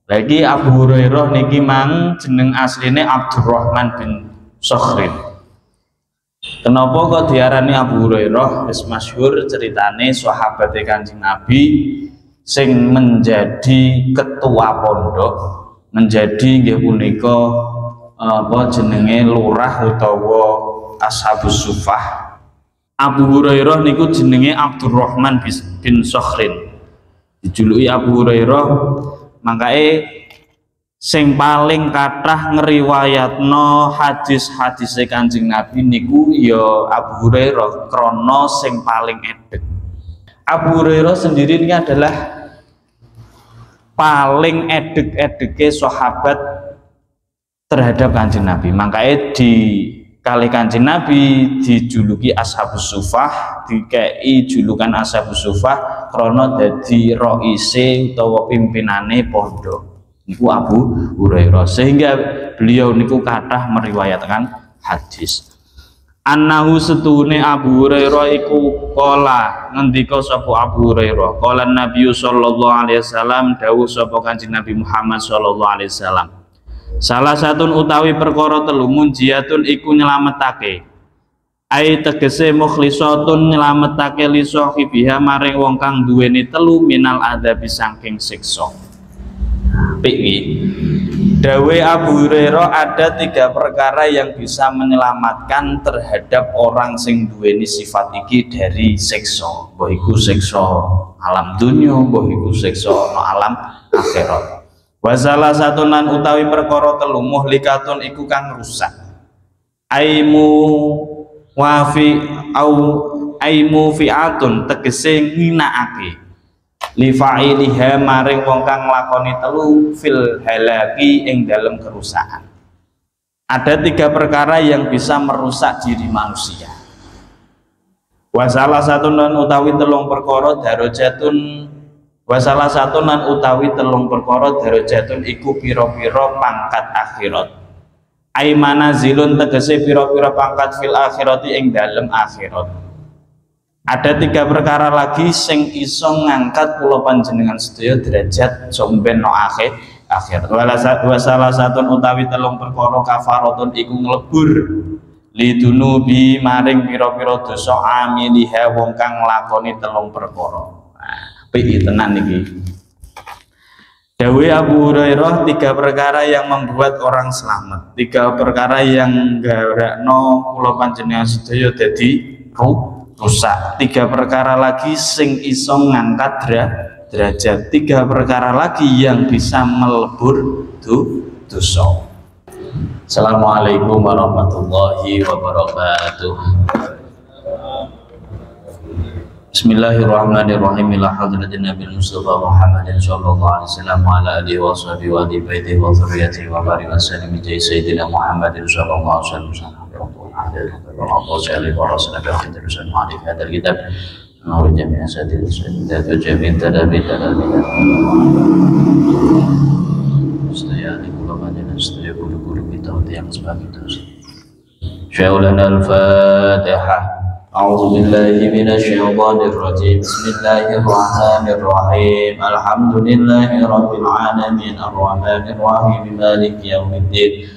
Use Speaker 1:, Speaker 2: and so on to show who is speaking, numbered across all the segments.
Speaker 1: Lagi Abu Hurairah niki mang jeneng asline Abdurrahman bin Sakhrin. Kenapa kok diarani Abu Hurairah? Wis masyhur ceritane sahabat Kanjeng Nabi sing menjadi ketua pondok, menjadi nggih punika apa jenenge lurah utawa Ashabus Sufah. Abu Hurairah niku jenenge Abdurrahman bin Sakhrin. Dijuluki Abu Hurairah mangkae sing paling kathah ngriwayatno hadis-hadis Kanjeng Nabi niku ya Abu Hurairah krana sing paling edek. Abu Hurairah sendiri ini adalah paling edek-edeke sahabat terhadap Kanjeng Nabi. Makanya di kali Kanjeng Nabi dijuluki Ashabus Sufah, dikei julukan Ashabus Sufah krana dadi roise utawa pimpinane pondok. Niku Abu Hurairah, sehingga beliau niku kathah meriwayatkan hadis. Annahu setune Abu Hurairah iku qala ngendika sapa Abu Hurairah qala Nabi sallallahu alaihi wasallam dawuh sapa Kanjeng Nabi Muhammad sallallahu alaihi wasallam salah satun utawi perkara telu munjiatun iku nyelametake ai tegese mukhlisatun nyelametake li sahibiha maring wong kang duweni telu minal adzabi saking siksa. Dawe Abu Hurairah ada 3 perkara yang bisa menyelamatkan terhadap orang sing duweni sifat iki dari siksa. Mbah iku siksa alam dunya, mbah iku siksa alam akhirat. Wa salah satunan utawi perkara telu muhlikatun iku kang rusak. Aimu wafi au aimu fi'atun tegese nginaake li fa'iliha maring wong kang nglakoni telu fil halaki ing dalam kerusakan. Ada 3 perkara yang bisa merusak diri manusia. Wa salah satunan utawi telung perkara darajatun wa salah satunan utawi telung perkara darajatun iku pira-pira pangkat akhirat. Ai manazilun tegese pira-pira pangkat fil akhirati ing dalam akhirat. Ada 3 perkara lagi sing iso ngangkat kula panjenengan sedaya derajat somben no akhirat. Wa salah satun utawi telung perkara kafaratun iku nglebur lidunubi maring pira-pira dosa amiliha wong kang nglakoni telung perkara. Apik tenan niki. Dawe Abu Hurairah 3 perkara yang membuat orang selamat, 3 perkara yang nggarakno kula panjenengan sedaya dadi rusak, 3 perkara lagi sing iso ngangkat derajat, 3 perkara lagi yang bisa melebur dosa. Assalamualaikum warahmatullahi wabarakatuh. Bismillahirrahmanirrahim. Ila hadratin Nabi Mustafa Muhammadin sallallahu alaihi wasallam wa ala alihi wa sahbihi wa ali baitihi wa dzurriyyatihi wa barik wa sallim bi sayyidina Muhammadin sallallahu alaihi wasallam. Allah Jalla wa Rasulullah bi terusan ma'rif hadal kitab nawi jami' asadil sunnah jami' tadabi mustayani kula panjenengan sedaya guru-guru kita yang sebagai terus sya'ulana al-fatihah. A'udzu billahi minasy syaithanir rajim. Bismillahirrahmanirrahim. Alhamdulillahi rabbil alamin arrahmanir rahim maliki yaumiddin.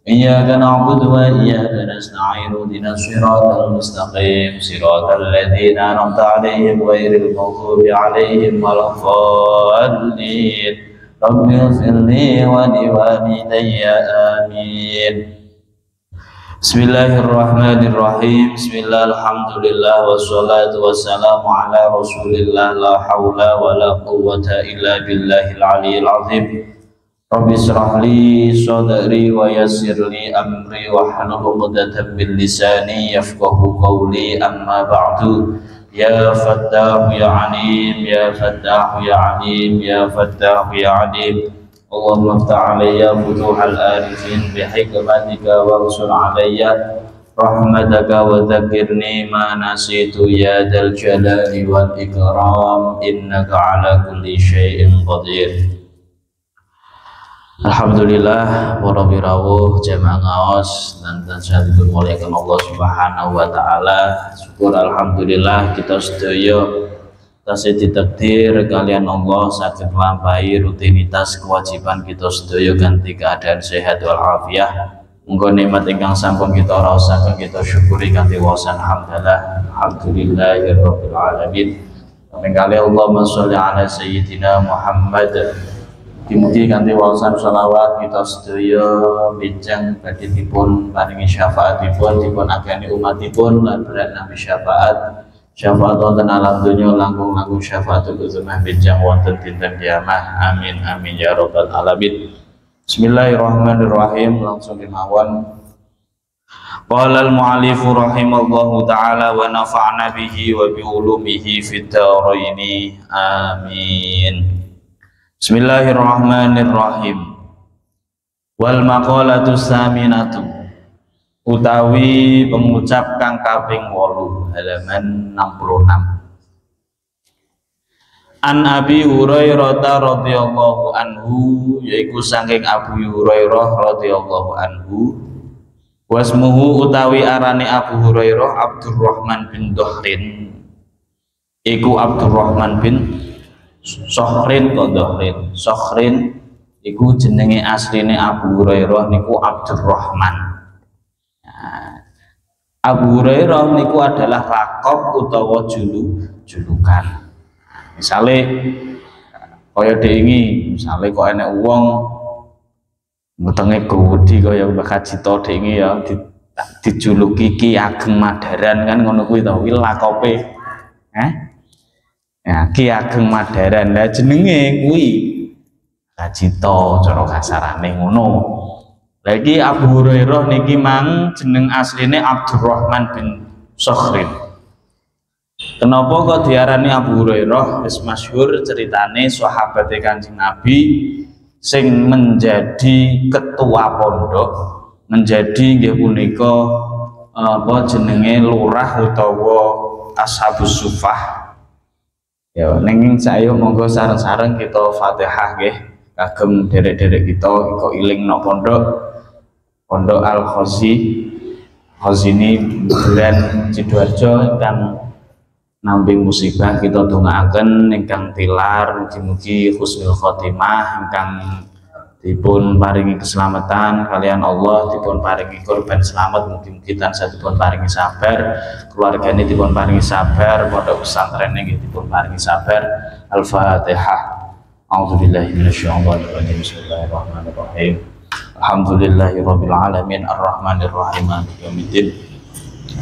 Speaker 1: إياك نعبد وإياك نستعين اهدنا الصراط المستقيم صراط الذين أنعمت عليهم غير المغضوب عليهم ولا الضالين رب اغفر لي ولوالدي آمين. بسم الله الرحمن الرحيم. بسم الله الحمد لله والصلاة والسلام على رسول الله لا حول ولا قوة إلا بالله العلي العظيم. Rabbi israh li sadri wa yassir li amri wa hlul 'uqdatam min lisani yafqahu qawli amma ba'du. Ya Fattah ya Alim, ya Fattah ya Alim, ya Fattah ya Alim. Allahumma iftah alayya futuhal arifin bihikmatika warsul alayya rahmataka wa dzakirni ma nasitu ya dzal jalali wal ikram innaka ala kulli syai'in qadir. Alhamdulillah para birawuh jamaah ngaos dan tansah dimuliakan Allah Subhanahu wa taala. Syukur alhamdulillah kita sedaya tasih ditakdir kalian Allah saged nglampahi rutinitas kewajiban kita sedaya kanthi keadaan sehat wal afiah. Muga nikmat ingkang sampun kita rasaken kita syukuri kanthi wasan hamdalah. Alhamdulillahirabbil alamin. Kaping kalih Allahumma sholli ala sayyidina Muhammad. Dimugi kanthi wasan selawat kita sedaya bijang badhe dipun paringi syafaatipun dipun agani umatipun lan berat nami syafaat wonten alam dunya langkung syafaatul uzmah bijang wonten dinten kiamah. Amin amin ya rabbal alamin. Bismillahirrahmanirrahim. Langsung dimawon. Qala al-mu'allif rahimallahu ta'ala wa nafa'na bihi wa bi ulumihi fid dharain. Amin. Bismillahirrahmanirrahim. Wal maqalatu saminatu utawi pengucap kang kaping 8 halaman 66. An Abi Hurairah radhiyallahu anhu, yaiku saking Abu Hurairah radhiyallahu anhu. Wasmuhu utawi arane Abu Hurairah Abdurrahman bin Dohrin, iku Abdurrahman bin Sohrin kok Dohrin. Sohrin iku jenenge asline Abu Hurairah niku Abdurrahman. Abu Hurairah niku adalah lakop utawa julukan. Misale kaya dhewe misale kok enek wong wetenge gowedi kaya Mbah Kajito dhewe ya dijuluki Ki Ageng Madaran kan ngono kuwi to kuwi lakope. Ya Ki Ageng Madaran lah jenenge kuwi Kajito cara kasarane ngono. Lah iki Abu Hurairah niki mang jeneng asline Abdurrahman bin Sokhrin. Kenapa kok diarani Abu Hurairah? Wis masyhur ceritane sahabat Kanjeng Nabi sing menjadi ketua pondok, menjadi nggih punika apa jenenge lurah utawa Ashabus Sufah. Ya ning saya monggo sareng-sareng kita Fatihah nggih kagem derek-derek kita kok iling nok Pondok Al-Khazini bulan Sidoarjo ingkang nampi musibah kita dongaaken ingkang tilar mugi-mugi husnul khotimah ingkang dipun paringi keselamatan kalian Allah, dipun paringi korban selamat, mugi-mugi tansah dipun paringi sabar, keluargane dipun paringi sabar, pondok pesantren niki dipun paringi sabar. Al-Fatihah. A'udzubillahi minasyaitonir rajim. Bismillahirrahmanirrahim. Alhamdulillahirabbil alamin arrahmanir rahim maliki yaumiddin.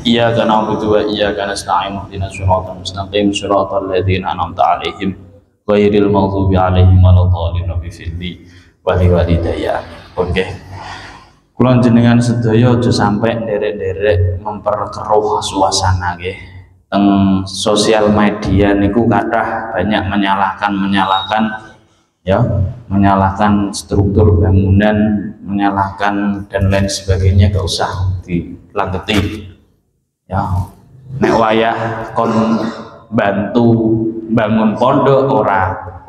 Speaker 1: Iyyaka na'budu wa iyyaka nasta'in ihdinas siratal mustaqim siratal ladzina an'amta 'alaihim ghairil maghdubi 'alaihim waladdallin bifidli wali walidayya. Oke. Kula jenengan sedaya aja sampai nderek-nderek memperkeruh suasana nggih. Teng sosial media niku kathah banyak menyalahkan struktur bangunan, menyalahkan dan lain sebagainya, gak usah dilangketi. Ya, nek wayah kon bantu bangun pondok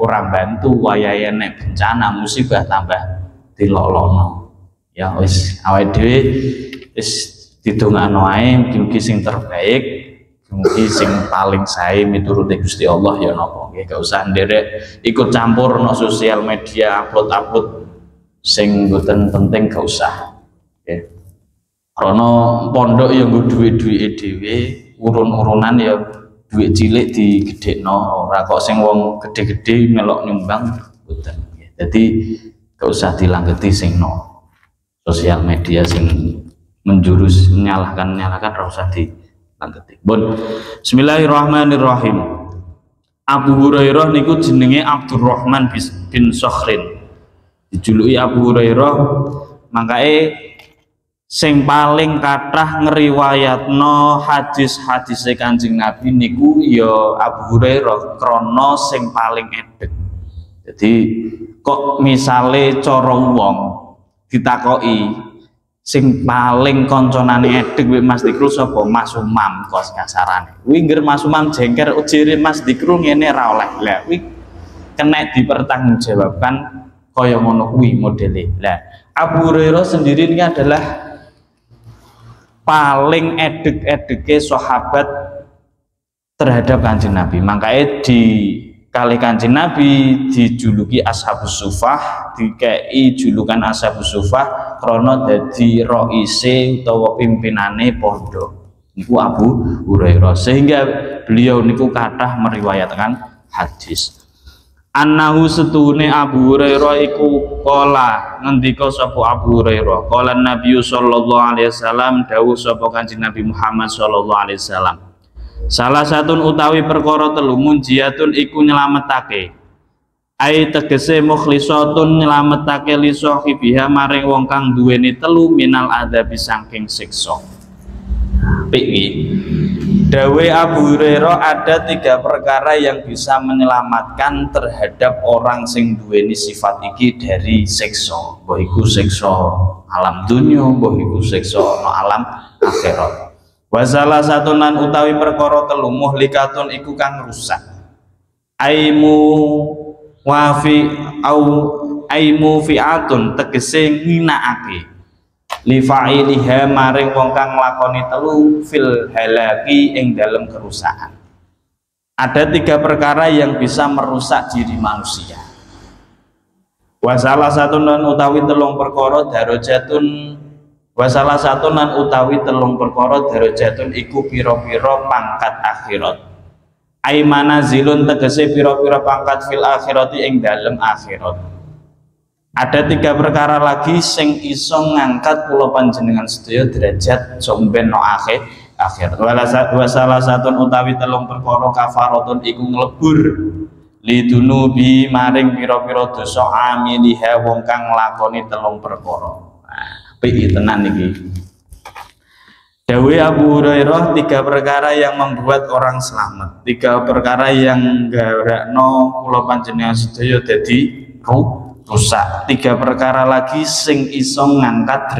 Speaker 1: orang bantu wayahe nek bencana musibah tambah dilolono. Ya wis awake dhewe wis didongakno ae mugi sing terbaik, mugi sing paling sae miturut Gusti Allah ya napa nggih, gak usah nderek ikut campur no sosial media upload sing mboten penting, gak usah. Nggih. Karena pondok ya nggo duwe-duweke dhewe, urun-urunan ya duit cilik digedhekno, ora kok sing wong gede-gede melok nyumbang mboten. Jadi gak usah dilangketi sing no sosial media sing menjurus menyalahkan ora usah dilangketi. Bon. Bismillahirrahmanirrahim. Abu Hurairah niku jenenge Abdurrahman bin Sokhrin. Dijuluki Abu Hurairah mangkae sing paling kathah ngriwayatno hadis-hadise Kanjeng Nabi niku ya Abu Hurairah krana sing paling edek. Jadi kok misale cara wong ditakoki sing paling konconane edek kuwi Mas Dikrul sapa? Mas Umam kos kasarane. Kuwi ngger Mas Umam jengker ujire Mas Dikrul ngene ra oleh. Lah kuwi kena dipertanggungjawabkan kaya ngono kuwi modele. Lah Abu Hurairah sendiri ini adalah paling edek-edeke sahabat terhadap Kanjeng Nabi. Makanya di kali Kanjeng Nabi dijuluki Ashabus Sufah, dikei julukan Ashabus Sufah krana dadi roise utawa pimpinane pondok niku Abu Hurairah, sehingga beliau niku kathah meriwayatkan hadis. Annahu setune Abu Hurairah iku qala ngendika sapa Abu Hurairah, qala Nabi sallallahu alaihi wasallam, dawuh sapa Kanjeng Nabi Muhammad sallallahu alaihi wasallam, salah satun utawi perkara telu munjiatun iku nyelametake, ai tegese mukhlisatun nyelametake li sahibiha maring wong kang duweni telu minal adabi saking siksa. Dawe Abu Hurairah, ada 3 perkara yang bisa menyelamatkan terhadap orang sing duweni sifat iki dari siksa. Mbah iku siksa alam dunya, mbah iku siksa alam akhirat. Wa salah satunan utawi perkara telu muhlikatun iku kang rusak. Aimu wafi au aimu fi'atun tegese nginakake li fa'iliha maring wong kang nglakoni telu fil halaki ing dalem kerusakan. Ada 3 perkara yang bisa merusak diri manusia. Wa salah satunan utawi telung perkara darajatun, wa salah satunan utawi telung perkara darajatun iku pira-pira pangkat akhirat. Ai manazilun tegese pira-pira pangkat fil akhirati ing dalem akhirat. Ada 3 perkara lagi sing iso ngangkat kula panjenengan sedaya derajat somben no akhirat. Wa salah satun utawi telung perkara kafaratun iku nglebur lidunubi maring pira-pira dosa amiliha wong kang nglakoni telung perkara. Piye tenan iki. Dawe Abu Hurairah, 3 perkara yang membuat orang selamat, 3 perkara yang nggarakno kula panjenengan sedaya dadi rusak, 3 perkara lagi sing iso ngangkat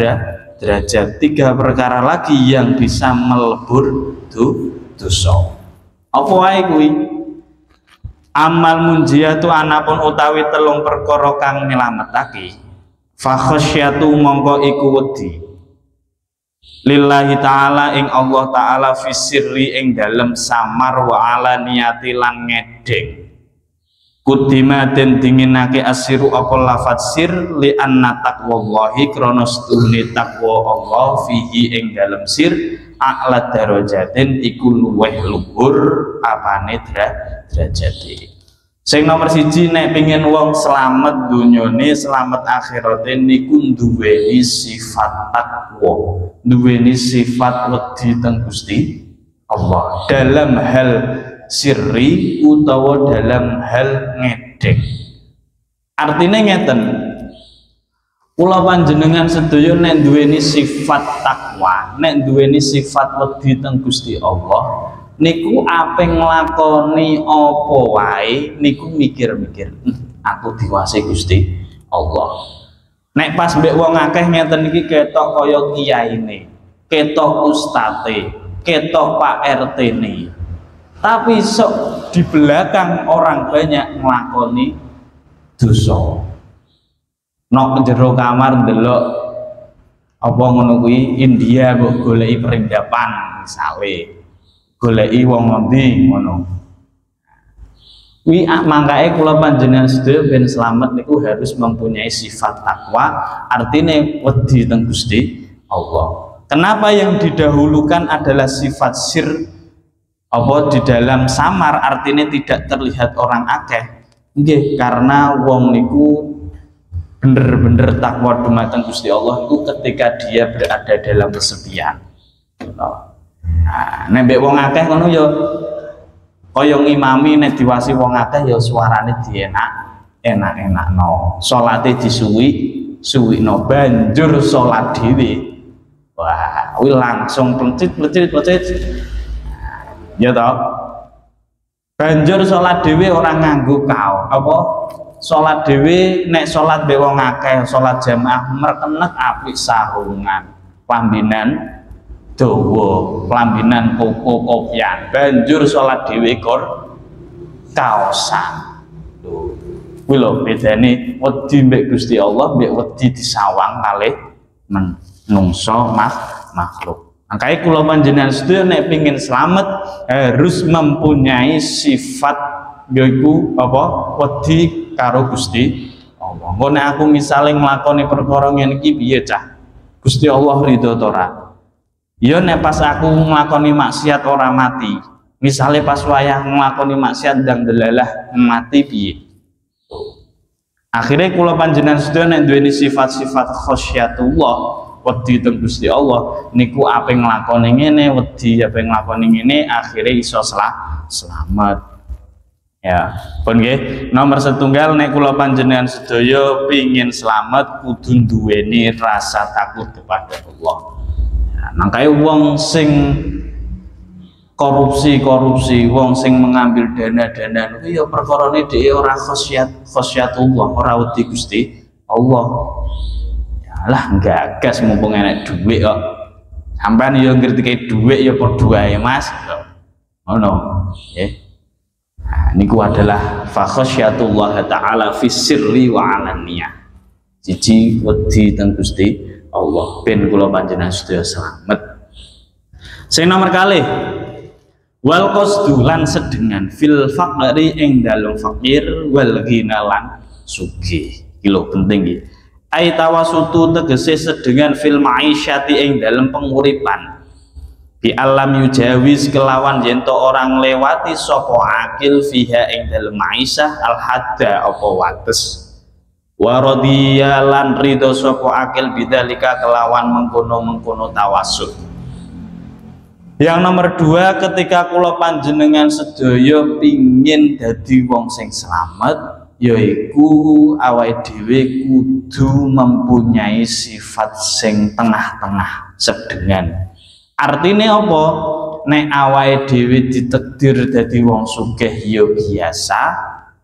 Speaker 1: derajat, 3 perkara lagi yang bisa melebur dosa. Apa wae kuwi? Amal munjiatu anapun utawi telung perkara kang nyelametake, fa khasyatu mongko iku wedi lillahi ta'ala ing Allah ta'ala fisirri ing dalem samar wa ala niyati lan ngedeng. Kudima den dinginake asiru apa lafat sir li anna taqwallahi krana setuhune takwa Allah fihi ing dalem sir a'la darajatin iku luweh luhur apane derajate. Sing nomor 1, nek pengin wong selamat dunyane selamat akhirate niku duweni sifat takwa, duweni sifat wedi teng Gusti Allah dalam hal sirri utawa dalam hal ngedek. Artinya ngeten, kula panjenengan sedaya nek duweni sifat takwa, nek duweni sifat wedi teng Gusti Allah niku ape nglakoni apa wae niku mikir-mikir, aku diwasi Gusti Allah. Nek pas mbek wong akeh ngeten iki ketok kaya kiyaine, ketok ustate, ketok Pak RT-ne. Tapi sok di belakang orang banyak nglakoni dosa. Nok jero kamar ndelok apa ngono kuwi India mbok goleki perindapan misale. Goleki wong ngendi ngono. Kuwi mangkae kula panjenengan sedaya ben slamet niku harus mempunyai sifat takwa, artinya wedi teng Gusti Allah. Kenapa yang didahulukan adalah sifat sir apa di dalam samar, artinya tidak terlihat orang akeh. Nggih, karena wong niku bener-bener takwa dumateng Gusti Allah itu ketika dia berada dalam kesepian. Nah, nek wong akeh ngono ya kaya ngimami nek diwasi wong akeh ya suarane enak-enakno. Salate disuwi-suwikno banjur salat dhewe. Wah, kuwi langsung plecit. Ya toh. Banjur salat dhewe ora nganggo kaos. Apa? Salat dhewe nek salat mbek wong akeh, salat jamaah merkenek apik sarungan, pambinan dawa, pelambinan koko kopian, banjur sholat dhewe kaosan. Kuwi lho bedane wedi mbek Gusti Allah mbek wedi disawang kalih menungso makhluk. Makanya kula panjenengan sedaya nek pengin selamat harus mempunyai sifat yaiku apa? Wedi karo Gusti Allah. Engko nek aku misale nglakoni perkara ngene iki piye cah? Gusti Allah ridho ta ora? Ya nek pas aku nglakoni maksiat ora mati. Misale pas wayah nglakoni maksiat ndang delalah mati piye? Akhirnya kula panjenengan sedaya nek duweni sifat-sifat khasyatullah wedi teng Gusti Allah niku ape nglakoni ngene wedi ape nglakoni ngene akhirnya iso selamat ya pun nggih nomor setunggal nek kula panjenengan sedaya pingin selamat kudu duweni rasa takut kepada Allah ya, makanya wong sing korupsi wong sing mengambil dana niku ya perkarane dhewe ora khasyatullah ora wedi Gusti Allah. Lah enggak gas mumpung enak duit kok sampean yo ngerti duit ya padha ae Mas ngono nggih nah niku adalah fa khasyatullah taala fi sirri wa alaniyah siji wedi teng Gusti Allah ben kula panjenengan sedaya slamet sing nomor kalih wal qasdu lan sedengan fil faqri ing dalem fakir wal ghina lan sugih iki lho penting iki ai tawasutu tegese sedengan fil ma'isyati ing dalam penguripan bi alam yujawiz kelawan yento orang lewati sapa akil fiha ing dalam ma'isyah al hadda apa wates wa radiyalan ridho sapa akil bidzalika kelawan mengkono tawasut. Yang nomor 2 ketika kula panjenengan sedaya pingin dadi wong sing slamet yaiku awake dhewe kudu mempunyai sifat sing tengah-tengah sedengan. Artinya apa? Nek awake dhewe ditakdir dadi wong sugih ya biasa,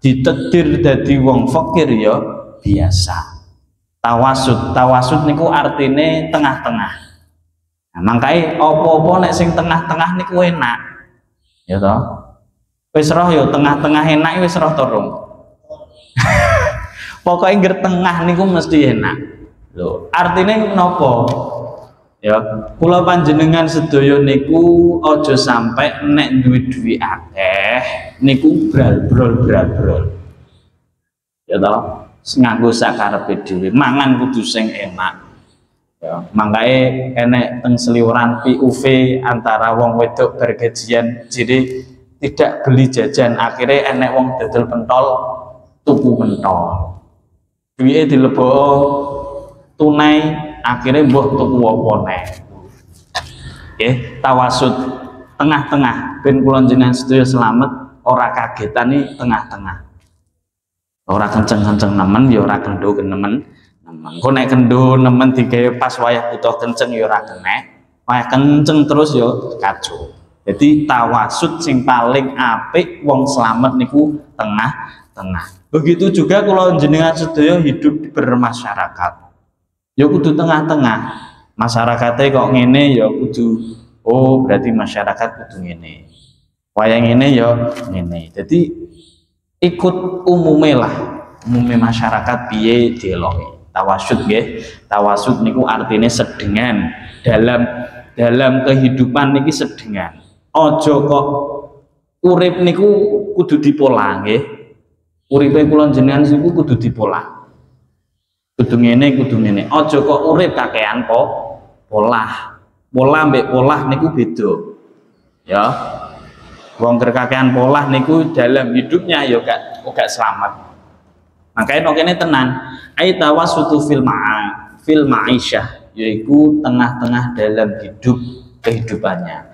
Speaker 1: ditakdir dadi wong fakir ya biasa. Tawasud niku artine tengah-tengah. Nah, makanya apa-apa nek sing tengah-tengah niku enak. Ya toh? Wis roh ya tengah-tengah enak wis roh terung. Pokoknya ngger tengah niku mesti enak lho artinya nopo ya kula panjenengan sedaya niku aja sampai nek duwe akeh niku brol ya toh nganggo sakarepe dhewe mangan kudu sing enak ya mangkae enek teng seliweran PUV antara wong wedok bergajian jadi tidak beli jajan akhirnya enek wong dodol pentol tuku pentol duwike dilebok tunai akhirnya mbuh tuku apa neh nggih tawasud tengah-tengah ben kula jenengan sedaya slamet ora kagetan iki tengah-tengah ora kenceng-kenceng nemen ya ora kendho nemen kok nek kendho nemen digawe pas wayah butuh kenceng ya ora kenek wayah kenceng terus ya kacau jadi tawasud sing paling apik wong slamet niku tengah-tengah. Begitu juga kalau jenengan sedaya hidup bermasyarakat ya kudu tengah-tengah masyarakatnya kok ngene ya kudu oh berarti masyarakat kudu ngene wayang ngene ya ngene jadi ikut umumnya lah umumnya masyarakat piye dieloki tawasud nggih tawasud niku artinya sedengan dalam kehidupan niki sedengan ojo kok urip niku kudu dipola nggih uripe kula jenengan niku kudu dipola. Kudu ngene. Aja kok urip kakean polah. Polah mbek polah niku beda. Ya. Wong kakean polah niku dalam hidupnya ya gak selamat. Makanya kene tenan, ai tawassutu fil ma'isyah yaiku tengah-tengah dalam kehidupannya.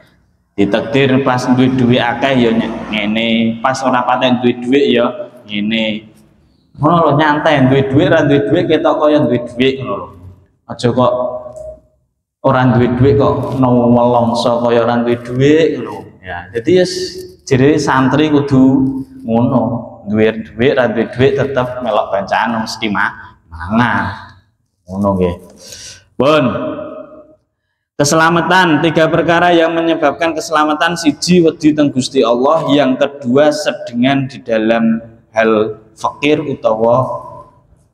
Speaker 1: Ditakdir pas duwe akeh ya ngene, pas ora paten duwe ya ngene ngono lho nyantai duwe dhuwit ra duwe dhuwit ketok kaya duwe dhuwit ngono lho aja kok ora duwe dhuwit kok nelongso kaya ora duwe dhuwit ngono ya jadi yes jere santri kudu ngono duwe dhuwit ra duwe dhuwit tetep melok bacaan mesti mangan ngono nggih pun keselamatan 3 perkara yang menyebabkan keselamatan siji wedi teng Gusti Allah yang kedua sedengan di dalam hal fakir utawa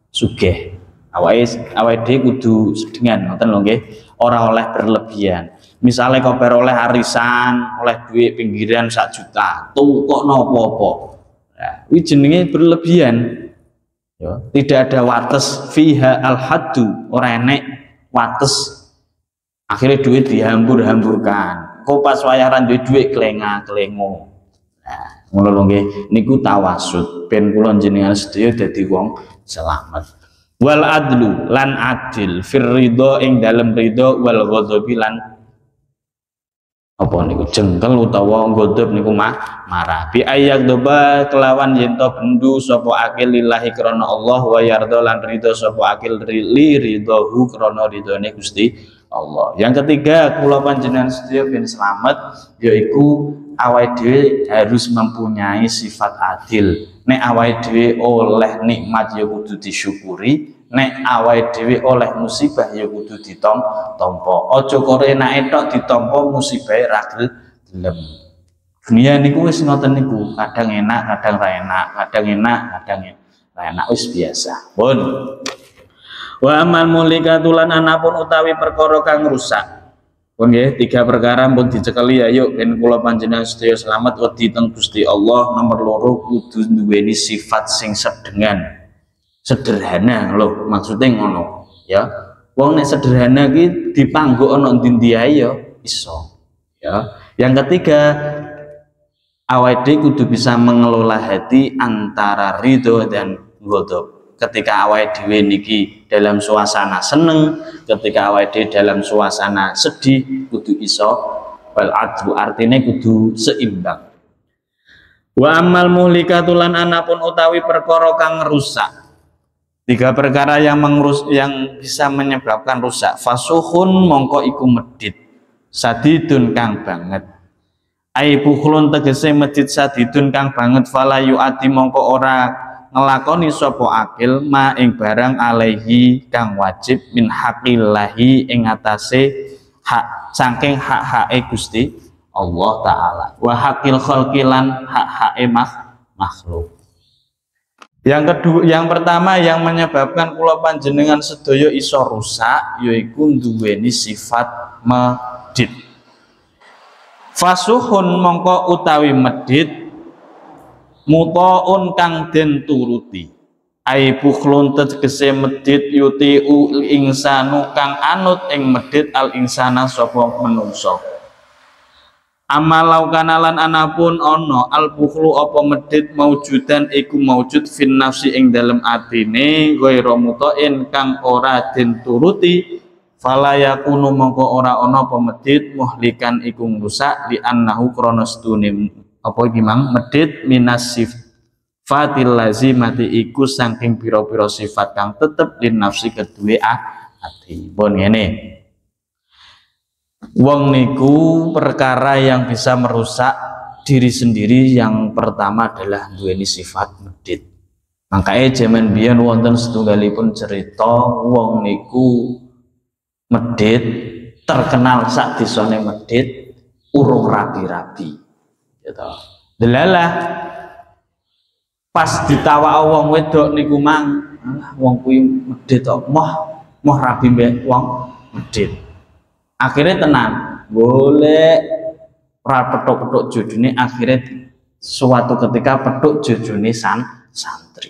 Speaker 1: sugih awake dhewe kudu sedengan ngoten lho nggih ora oleh berlebihan Misalnya kau oleh arisan, oleh duit pinggiran 1 juta, tuh kok nopo-opo. Nah, ini jenenge berlebihan. Ya, tidak ada wates fiha al-haddu, ora enek wates. Akhirnya duit dihambur-hamburkan. Kau pas wayaran duit kelenga-kelengo. Nah, ngono lho nggih, niku tawasud ben kula jenengan sedaya dadi wong selamat. Wal adlu lan adil fir ridho ing dalem ridho wal ghadhabi lan apa niku jengkel utawa ghadab niku marah. Bi ayak doba kelawan yen to bendu sapa akil lillahi krana Allah wa yarda lan ridho sapa akil li ridhohu krana ridhone Gusti Allah. Yang ketiga kula panjenengan sedaya ben selamat yaiku awake dhewe harus mempunyai sifat adil. Nek awake dhewe oleh nikmat ya kudu disyukuri, nek awake dhewe oleh musibah ya kudu ditampa. Aja kok enake tok ditampa musibah ra gelem. Dunia niku wis ngoten niku, kadang enak, kadang ra enak, kadang enak, kadang ra enak, wis biasa. Pun. Wa amal mulikatulan anapun utawi perkara kang rusak. Pun nggih, 3 perkara pun dicekeli ayo ben kula panjenengan sedaya selamat wedi teng Gusti Allah. Nomor 2 kudu duweni sifat sing sedengan. Sederhana lho, maksudnya ngono, ya. Wong nek sederhana ki dipangguk ana ndi-ndi ae ya iso. Ya. Yang ketiga, awake dhewe kudu bisa mengelola hati antara ridho dan ghadab. Ketika awake dhewe niki dalam suasana seneng, ketika awake dhewe dalam suasana sedih kudu iso wal adlu, artinya kudu seimbang. Wa amal muhlikatulan anapun utawi perkara kang rusak. 3 perkara yang bisa menyebabkan rusak. Fasuhun mongko iku medit, sadidun kang banget. Ai bukhlun tegese medit sadidun kang banget, fala yu'ati mongko ora ngelakoni sopo akil ma ing barang alaihi kang wajib min haqillahi ing atase hak saking hak-hake Gusti Allah taala wa haqil khalqilan hak-hake makhluk. Yang pertama yang menyebabkan kula panjenengan sedaya iso rusak yaiku duweni sifat medit. Fasuhun mongko utawi medit mutaun kang den turuti, ai bukhlun tegese medit yutiu insanu kang anut ing medit al insana sapa menungso. Amalau kanalan anapun ono al bukhlu apa medit maujudan iku maujud fin nafsi ing dalem atine ghairu mutain kang ora den turuti, fala yakunu mongko ora ono apa medit muhlikan iku ngrusak li annahu krana stune apa iki mang medit minas sifatil lazimati iku saking pira-pira sifat kang tetep lin nafsi kedue ati. Pun ngene, wong niku perkara yang bisa merusak diri sendiri yang pertama adalah duweni sifat medit. Makanya zaman biyen wonten setunggalipun cerita wong niku medit terkenal sak desane medit urung rabi-rabi. Gitu. Delalah pas ditawa wong wedok niku mang wong kuwi medhit kok moh rabi mbek wong medhit. Akhirnya tenan boleh ora petuk-petuk jodone, akhirnya suatu ketika petuk jodone santri.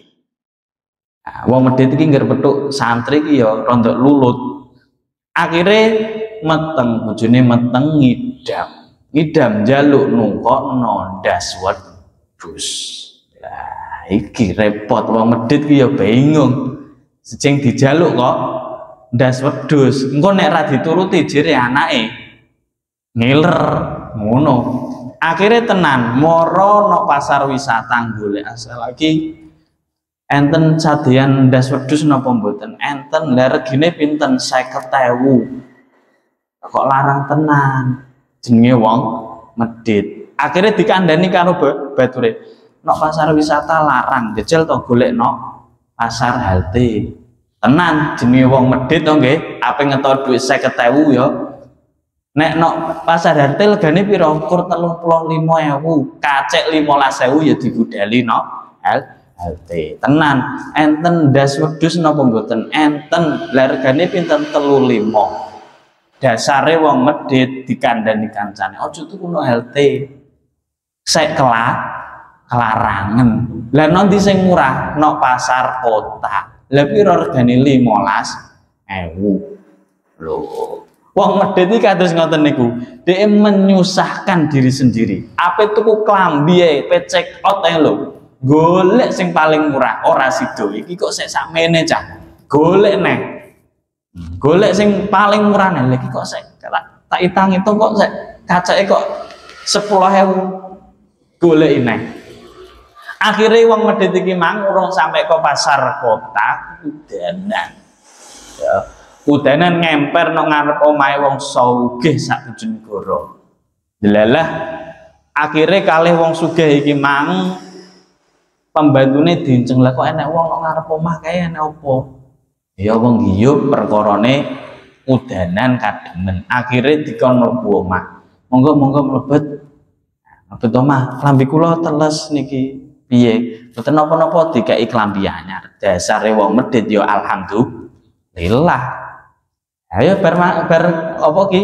Speaker 1: Nah, wong medhit iki ngger petuk santri iki ya rondok lulut. Akhirnya meteng bojone meteng ngidam jaluk nungkokno ndas wedhus. Lah iki repot wong medhit ki ya bingung. Sejeng dijaluk kok ndas wedhus. Engko nek ra dituruti jere anake ngiler ngono. Akhirnya tenan moro no pasar wisata golek asal lagi enten cadean ndas wedhus napa mboten? Enten. Lah regine pinten? 50.000. Kok larang tenan. Jenenge wong medhit. Akhirnya dikandani karo bature, nok pasar wisata larang, jajal to golek nok pasar halte. Tenan jenenge wong medhit to nggih, ape ngeto dhuwit 50.000 ya. Nek nok pasar halte legane pira? Kur 35.000, kacek 15.000 ya digudali nok halte. Tenan, enten ndas wedhus napa mboten? Enten. Lah regane pinten? 35. dasare wong medhit dikandani kancane aja tuku no healthy sek kelarangan. Lah nanti sing murah no pasar kota. Lah piro regane 15.000. Lho. Wong medhit iki kados ngoten niku. Dhek menyusahkan diri sendiri. Ape tuku klambi ae, pe check out ae lho. Golek sing paling murah, ora sido. Iki kok sek sakmene cah. Golek neh. Golek sing paling murah neh. Iki kok sek tak hitung-hitung kok sek kacake kok 10.000. Golek neh. Akhirnya wong medhit iki mang urung sampai ke pasar kota udanan. Ya, udanan ngemper nang ngarep omahe wong sugih sak Bojonegoro. Delalah akhirnya kalih wong sugih iki mang pembantune diinceng lah kok enek wong nang ngarep omah kae enek opo? Ya wong giyup perkarane udanan kademen. Akhirnya dikon mlebu omah. Monggo mlebet. Mlebet omah, klambi kula teles niki. Piye? Mboten napa-napa dikai klambi anyar. Dasare wong medhit ya alhamdulillah. Ayo bar apa ki?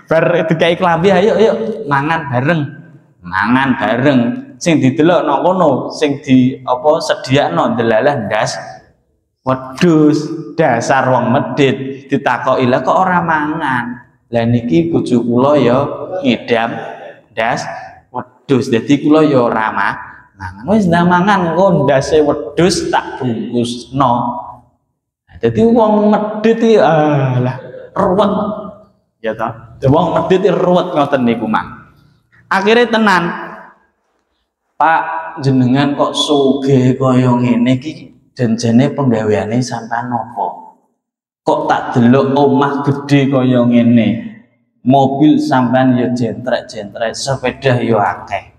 Speaker 1: Bar dikai klambi ayo mangan bareng. Mangan bareng. Sing didelok nang kono, sing di apa sediakno delalah ndas. Wedhus, dasar wong medhit ditakoki lah kok ora mangan. Lah niki bojo kula ya ngidam ndas wedhus. Dadi kula ya ora mangan. Wis ndang mangan engko ndase wedhus tak bungkusno. Dadi wong medhit iki lah ruwet. Ya ta? Wong medhit iki ruwet ngoten niku, Mang. Akhire tenan. Pak jenengan kok sugih kaya ngene iki janjane penggaweane sampean napa? Kok tak delok omah gede kaya ngene. Mobil sampean ya jentrek-jentrek, sepeda ya akeh.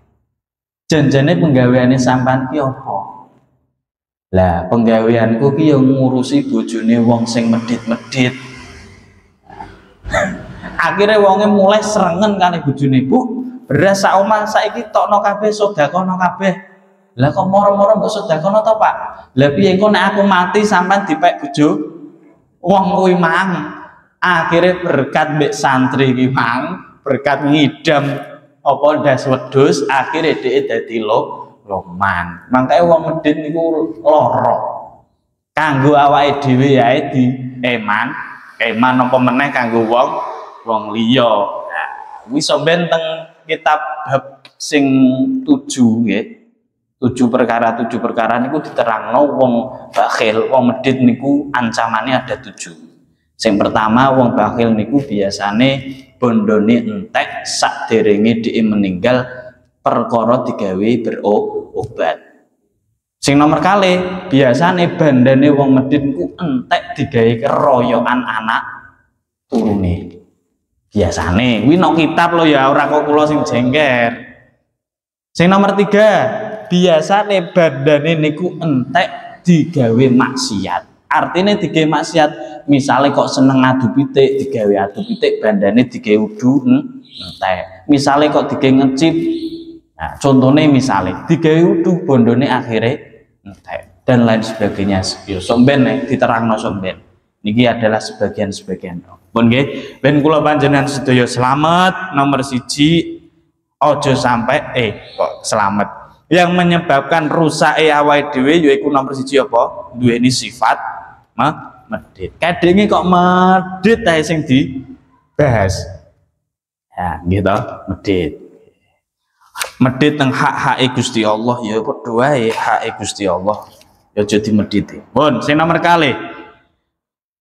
Speaker 1: Janjane penggaweane sampean ki apa? Lah, penggaweanku ki yang ngurusi bojone wong sing medhit-medhit. Akhirnya wonge mulai serengen kali bojone, Bu. Beras sak omah saiki tokno kabeh sedakono kabeh. Lah kok moro-moro mbok sedakono to, Pak? Lah piye engko nek aku mati sampean dipek bojo wong kuwi mang. Akhirnya berkat mbek santri ki mang, berkat ngidam apa ndas wedhus akhirnya dhek dadi loman. Mangkae wong medhit niku lara. Kanggo awake dhewe yae di eman apa meneh kanggo wong liya. Nah, kuwi sampeyan teng kitab bab sing 7 nggih. 7 perkara niku diterangno wong bakhil, wong medhit niku ancamane ada 7. Sing pertama wong bakhil niku biasane bondone entek sakderenge dhek meninggal perkara digawe berobat. Sing nomor kali biasane bandane wong medhit niku entek digawe keroyokan anak turune. Biasane kuwi nok kitab lho ya, ora kok kula sing jengker. Sing nomor 3 biasane bandane niku entek digawe maksiat. Artinya digawe maksiat, misalnya kok seneng adu pitik, digawe adu pitik, bandane digawe udu entek. Misalnya kok digawe ngecip, nah, contohnya misalnya digawe udu, bondone akhirnya entek dan lain sebagainya. Yo somben diterangno somben. Niki adalah sebagian-sebagian. Pun nggih, ben kula panjenengan sedaya selamat. Nomor 1 ojo sampai kok selamat. Yang menyebabkan rusak awake dhewe yaiku nomor 1 apa? Duweni sifat medhit. Kadenge kok medhit ae sing dibahas. Ya, gitu, medhit. Medhit teng hak-hake Gusti Allah ya padha wae hake Gusti Allah. Ya aja dimedhiti. Pun sing nomor kali.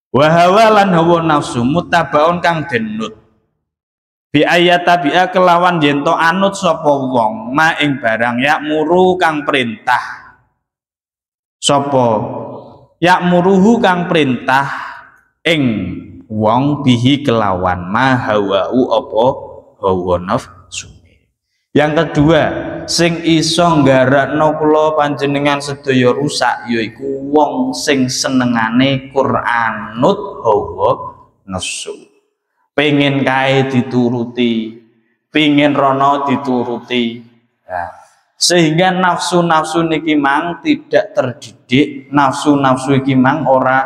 Speaker 1: Wa hawa lan hawa nafsu mutabaun kang denut. Bi ayatabi'a kelawan yen to anut sapa wong ma ing barang yakmuru kang perintah. Sapa yakmuruhu kang perintah ing wong bihi kelawan ma hawau apa hawa nafsu. Yang kedua, sing iso nggarakno kula panjenengan sedaya rusak yaiku wong sing senengane Qur'anut hawa nafsu. Pengen kae dituruti, pengen rono dituruti. Nah, sehingga nafsu-nafsu niki mang tidak terdidik, nafsu-nafsu iki mang ora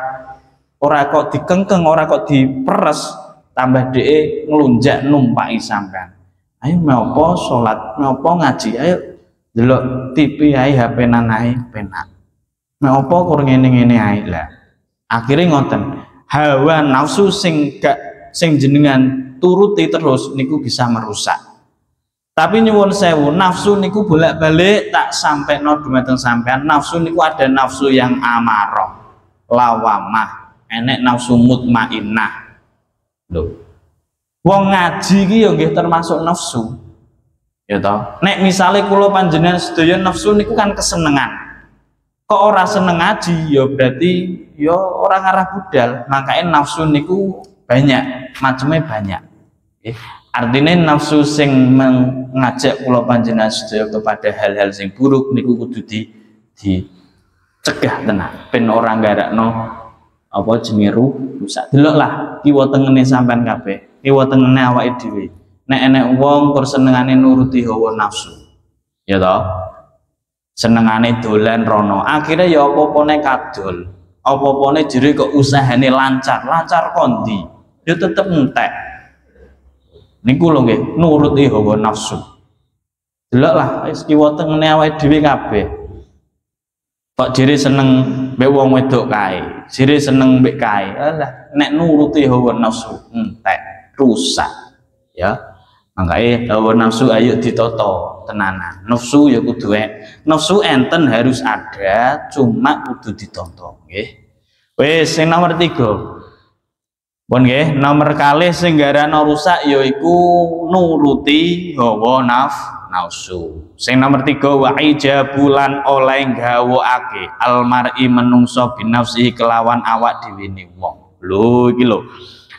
Speaker 1: kok dikengkeng, ora kok diperes,
Speaker 2: tambah dhek nglunjak numpaki sampean. Ayo meopo salat, meopo ngaji, ayo delok TV ae HP-nan ae penak. Meopo kur ngene-ngene ae lah. Akhire ngoten. Hawa nafsu sing jenengan turuti terus niku bisa merusak. Tapi nyuwun sewu, nafsu niku bolak-balik tak sampai no dumateng sampean. Nafsu niku ada nafsu yang amarah, lawamah, enek nafsu mutmainnah. Lho. Wong ngaji iki ya nggih termasuk nafsu. Ya toh. Nek misale kula panjenengan sedaya nafsu niku kan kesenengan. Kok ora seneng ngaji ya berarti ya orang arah budal. Makanya nafsu niku banyak, macamnya banyak. Artinya nafsu sing mengajak kula panjenengan sedaya kepada hal-hal sing buruk niku kudu dicegah tenan ben ora nggarakno apa jenenge rusak. Deloklah kiwa tengene sampean kabeh, kiwa tengene awake dhewe. Nek enek wong kur senengane nuruti hawa nafsu. Ya toh? Senengane dolan rono, akhirnya ya apa-apane kadol, apa-apane jere kok usahane lancar kondi, dia tetep entek. Niku lho nggih, nuruti hawa nafsu. Deloklah wis kiwa tengene awake dhewe kabeh. Kok jere seneng mbek wong wedok kae, jere seneng mbek kae. Alah, nek nuruti hawa nafsu entek, rusak. Ya. Makanya hawa nafsu ayo ditoto tenanan. Nafsu ya kudu nafsu enten harus ada, cuma kudu ditoto nggih. Wis sing nomor 3. Pun nggih, nomor kalih sing garana rusak yaiku nuruti hawa nafsu. Sing nomor 3 wa ijabulan oleh gawokake almar'i menungso binafsihi kelawan awak dhewe ne wong. Lho iki lho.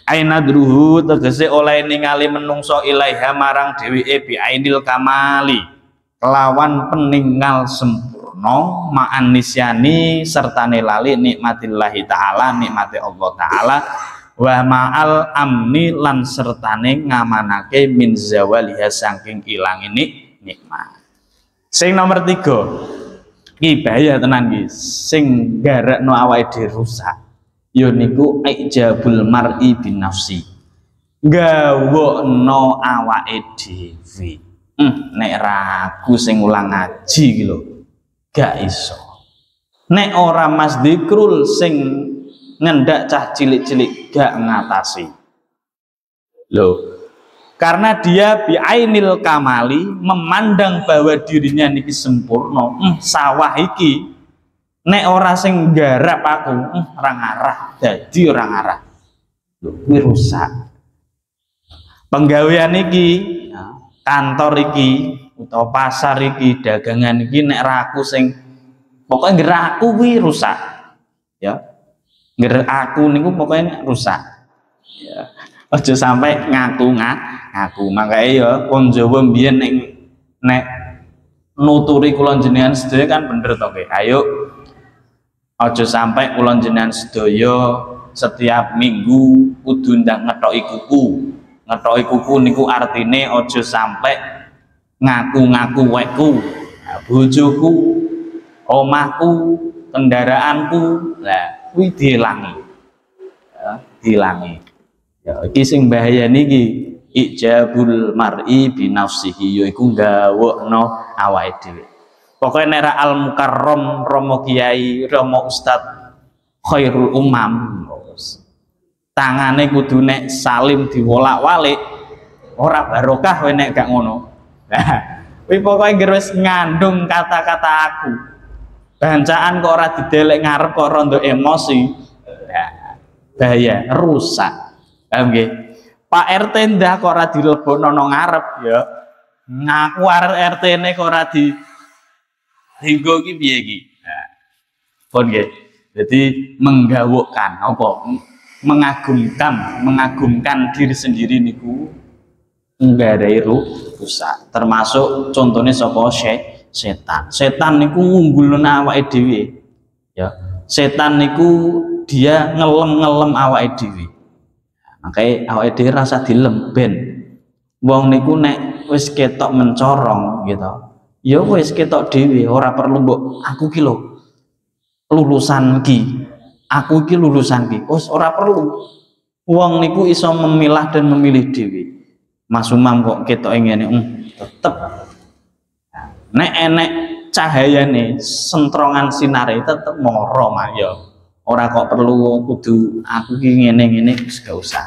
Speaker 2: Aina druhu tegese oleh ningali menungso ilaiha marang dheweke bi ainil kamali kelawan peninggal sempurna ma'an nisyani sertane lali nikmatillahi taala nikmati Allah taala wa ma'al amni lan sertane ngamanake min zawaliha saking ilang ini nikmat. Sing nomor 3 iki bahaya tenan iki sing garekno awake dhewe rusak. Yo niku ijabul mar'i bin nafsi, gawokno awake dhewe. Nek ragu sing ulang ngaji iki lho gak iso. Nek ora Mas Dikrul sing ngendak cah cilik-cilik gak ngatasi lho, karena dia biainil kamali memandang bahwa dirinya niki sempurna. Sawah iki nek ora sing garap aku ora ngarah, dadi ora ngarah. Lho kuwi rusak. Penggawean iki, kantor iki utawa pasar iki, dagangan iki nek ra aku sing pokoke ngger aku kuwi rusak. Ya. Ngger aku niku pokoke rusak. Ya. Aja sampai ngaku. Makanya ya wong Jawa mbiyen nek nuturi kula jenengan sedaya kan bener to nggih. Ayo aja sampai kula jenengan sedaya setiap minggu kudu ndang ngethoki kuku. Ngethoki kuku niku artine aja sampai ngaku-ngaku wekku. Nah, bojoku, omahku, kendaraanku, lah kuwi diilangi. Ya, diilangi. Ya iki sing bahaya niki ijabul mar'i bi nafsihi yaiku gawokno awake dhewe. Pokoke nek al mukarram Romo Kiai, Romo Ustad Khairul Umam, tangane kudu nek salim diwolak-walik ora barokah kowe nek gak ngono. Nah, kuwi pokoke wis ngandung kata-kata aku. Bancaan kok ora didelek ngarep kok rondo emosi. Nah, bahaya, rusak. Paham nggih? Pak RT ndah kok ora dilebokno nang ngarep ya. Ngaku RT-ne kok ora di hinggo iki piye iki? Nah, pun nggih. Jadi menggawokkan apa? Mengagumkan diri sendiri niku nggadhahi rusak. Termasuk contohnya sapa setan. Setan niku ngunggulno awake dhewe. Ya. Setan niku dia ngelem-ngelem awake dhewe. Makanya awake dhewe rasa dilemben. Wong niku nek wis ketok mencorong gitu. Ya wis ketok dhewe, ora perlu mbok aku ki lho lulusan ki. Aku ki lulusan ki. Wis ora perlu. Wong niku iso memilah dan memilih dhewe. Mas Umam kok ketok ngene, tetep nek enek cahayane sentrongan sinare tetep moro mah ya. Ora kok perlu kudu aku ki ngene-ngene wis gak usah.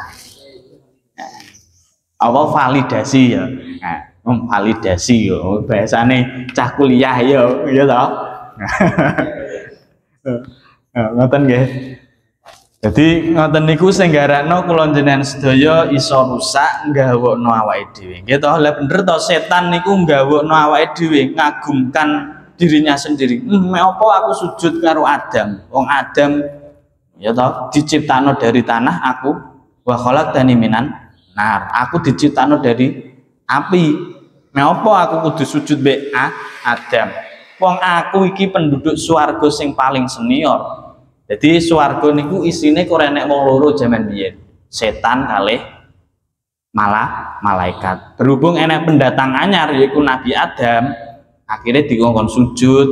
Speaker 2: Apa validasi ya. Validasi yo bahasane cah kuliah yo ya toh. Ngoten nggih. Jadi ngoten niku sing garakno kula jenengan sedaya iso rusak nggawokno awake dhewe. Nggih toh, lah bener toh setan niku nggawokno awake dhewe ngagumkan dirinya sendiri. Mek apa aku sujud karo Adam? Wong Adam ya toh diciptakno dari tanah, aku wa khalaqtani minan nar. Aku diciptakno dari api. Mek apa aku kudu sujud mbek Adam? Wong aku iki penduduk swarga sing paling senior. Jadi swarga niku isine kok enek wong loro jaman biyen. Setan kalih malaikat. Berhubung enek pendatang anyar yaiku Nabi Adam, akhirnya dikongkon sujud.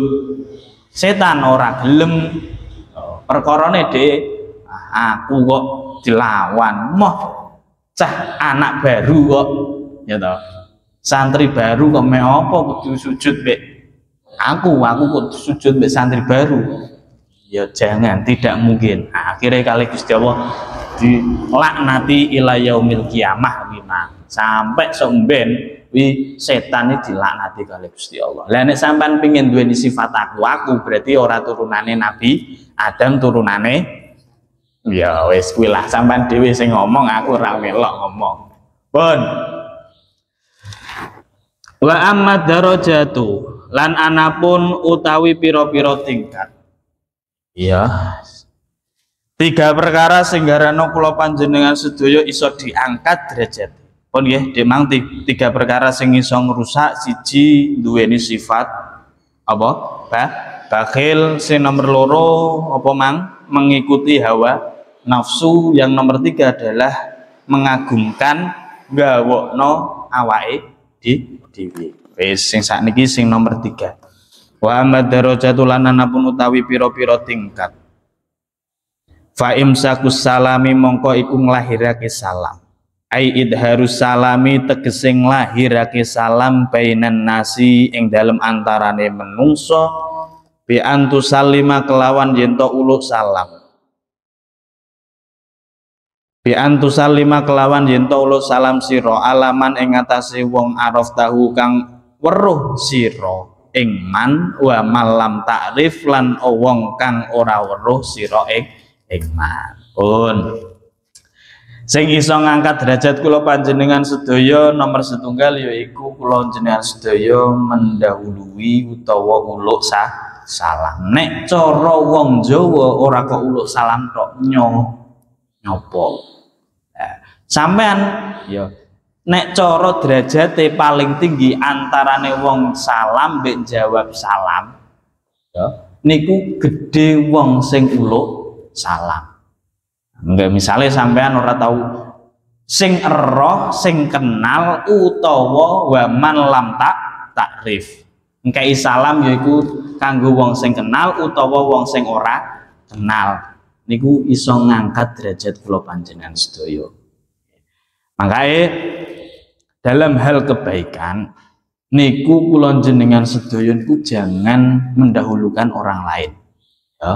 Speaker 2: Setan ora gelem. Perkarane dhek, aku kok dilawan. Moh cah anak baru kok ya toh. Santri baru kok mek apa kudu sujud mbek aku kok sujud mbek santri baru. Ya jangan, tidak mungkin. Nah, akhirnya kali Gusti Allah dilaknati ila yaumil kiamah sampai somben wi setan iki dilaknati kali Gusti Allah. Lah nek sampean pengin duweni sifat aku berarti ora turunane Nabi Adam, turunane ya wis kuwi lah sampean dhewe sing ngomong, aku ora melok ngomong. Pun wa amma darajatu lan anapun utawi pira-pira tingkat. Iya. 3 perkara sing garano kula panjenengan sedaya iso diangkat derajat. Pun nggih, demang 3 perkara sing iso ngrusak. Siji duweni sifat apa? Bakhil. Sing nomor 2 apa mang? Mengikuti hawa nafsu. Yang nomor 3 adalah mengagumkan gawokno awake dhewe. Wis sing sakniki sing nomor 3. Wa amad darajatul lananapun utawi pira-pira tingkat. Fa imsakus salami mongko iku nglahirake salam. Ai idharus salami tegese nglahirake salam bainan nasi ing dalem antarane menungso bi antusallima kelawan yen to uluk salam. Bi antusallima kelawan yen to uluk salam sira alaman ing atase wong araf tahu kang weruh sira ing man wa malam takrif lan wong kang ora weruh sira ing man. Pun sing iso ngangkat derajat kula panjenengan sedaya nomor 1 yaiku kula jenengan sedaya mendahului utawa uluk salam. Nek cara wong Jawa ora kok uluk salam tok nyopo. Sampean ya nek cara derajate paling tinggi antarane wong salam mbek jawab salam ya niku gede wong sing uluk salam. Enggak misalnya sampean ora tahu sing eroh sing kenal utawa wa man lam takrif. Engkei salam yaiku kanggo wong sing kenal utawa wong sing ora kenal. Niku iso ngangkat derajat kula panjenengan sedaya. Makanya dalam hal kebaikan niku kula jenengan sedaya niku jangan mendahulukan orang lain. Ya.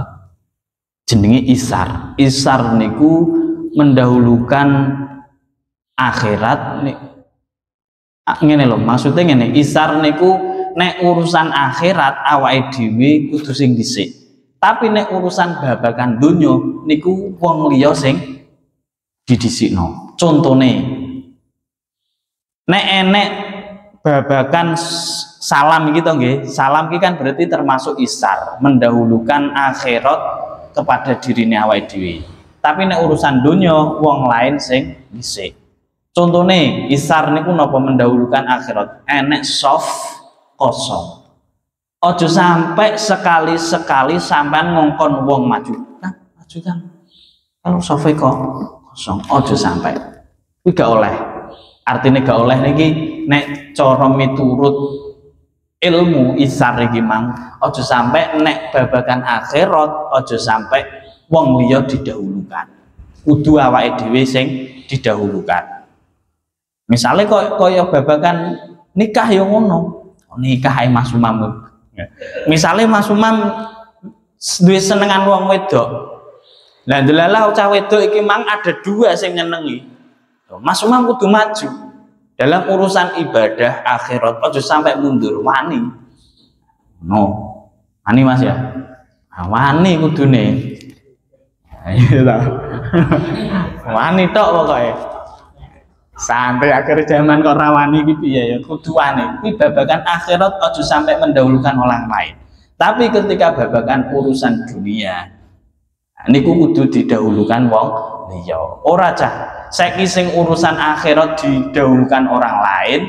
Speaker 2: Jenenge isar. Isar niku mendahulukan akhirat ngene lho, maksudnya ngene, isar niku nek urusan akhirat awake dhewe kudu sing dhisik. Tapi nek urusan babagan donya niku wong liya sing didhisikno. Contone nek enek babagan salam gitu nggih. Salam iki kan berarti termasuk isar, mendahulukan akhirat kepada dirinya awake dhewe. Tapi nek urusan donya wong lain sing dhisik. Contone isar niku napa mendahulukan akhirat? Enek soft kosong. Ojo sampai sekali-sekali sampean ngongkon wong maju. Nah, maju kan. Kalau soft kosong, ojo sampai. Kuwi gak oleh. Artinya gak oleh niki nek cara miturut ilmu isar iki mang ojo sampai nek babagan akhirat ojo sampai wong liya didahulukan. kudu awake dhewe sing didahulukan. Misalnya kaya babakan nikah ya ngono. Nikah ae Mas Umam. Misalnya Mas Umam duwe senengan wong wedok. Lah ndelalah cah wedok iki mang ada dua sing nyenengi. Mas Umam kudu maju dalam urusan ibadah akhirat, aja sampai mundur, wani. No. Wani Mas ya. Wani kudune. Ayo ta. Wani tok pokoke. Sampai akhir zaman kok rawani iki piye ya kudu wani. Iki babakan akhirat aja sampai mendahulukan orang lain. Tapi ketika babakan urusan dunia niku kudu didahulukan wong liya. Ora cah. Saiki sing urusan akhirat didahulukan orang lain,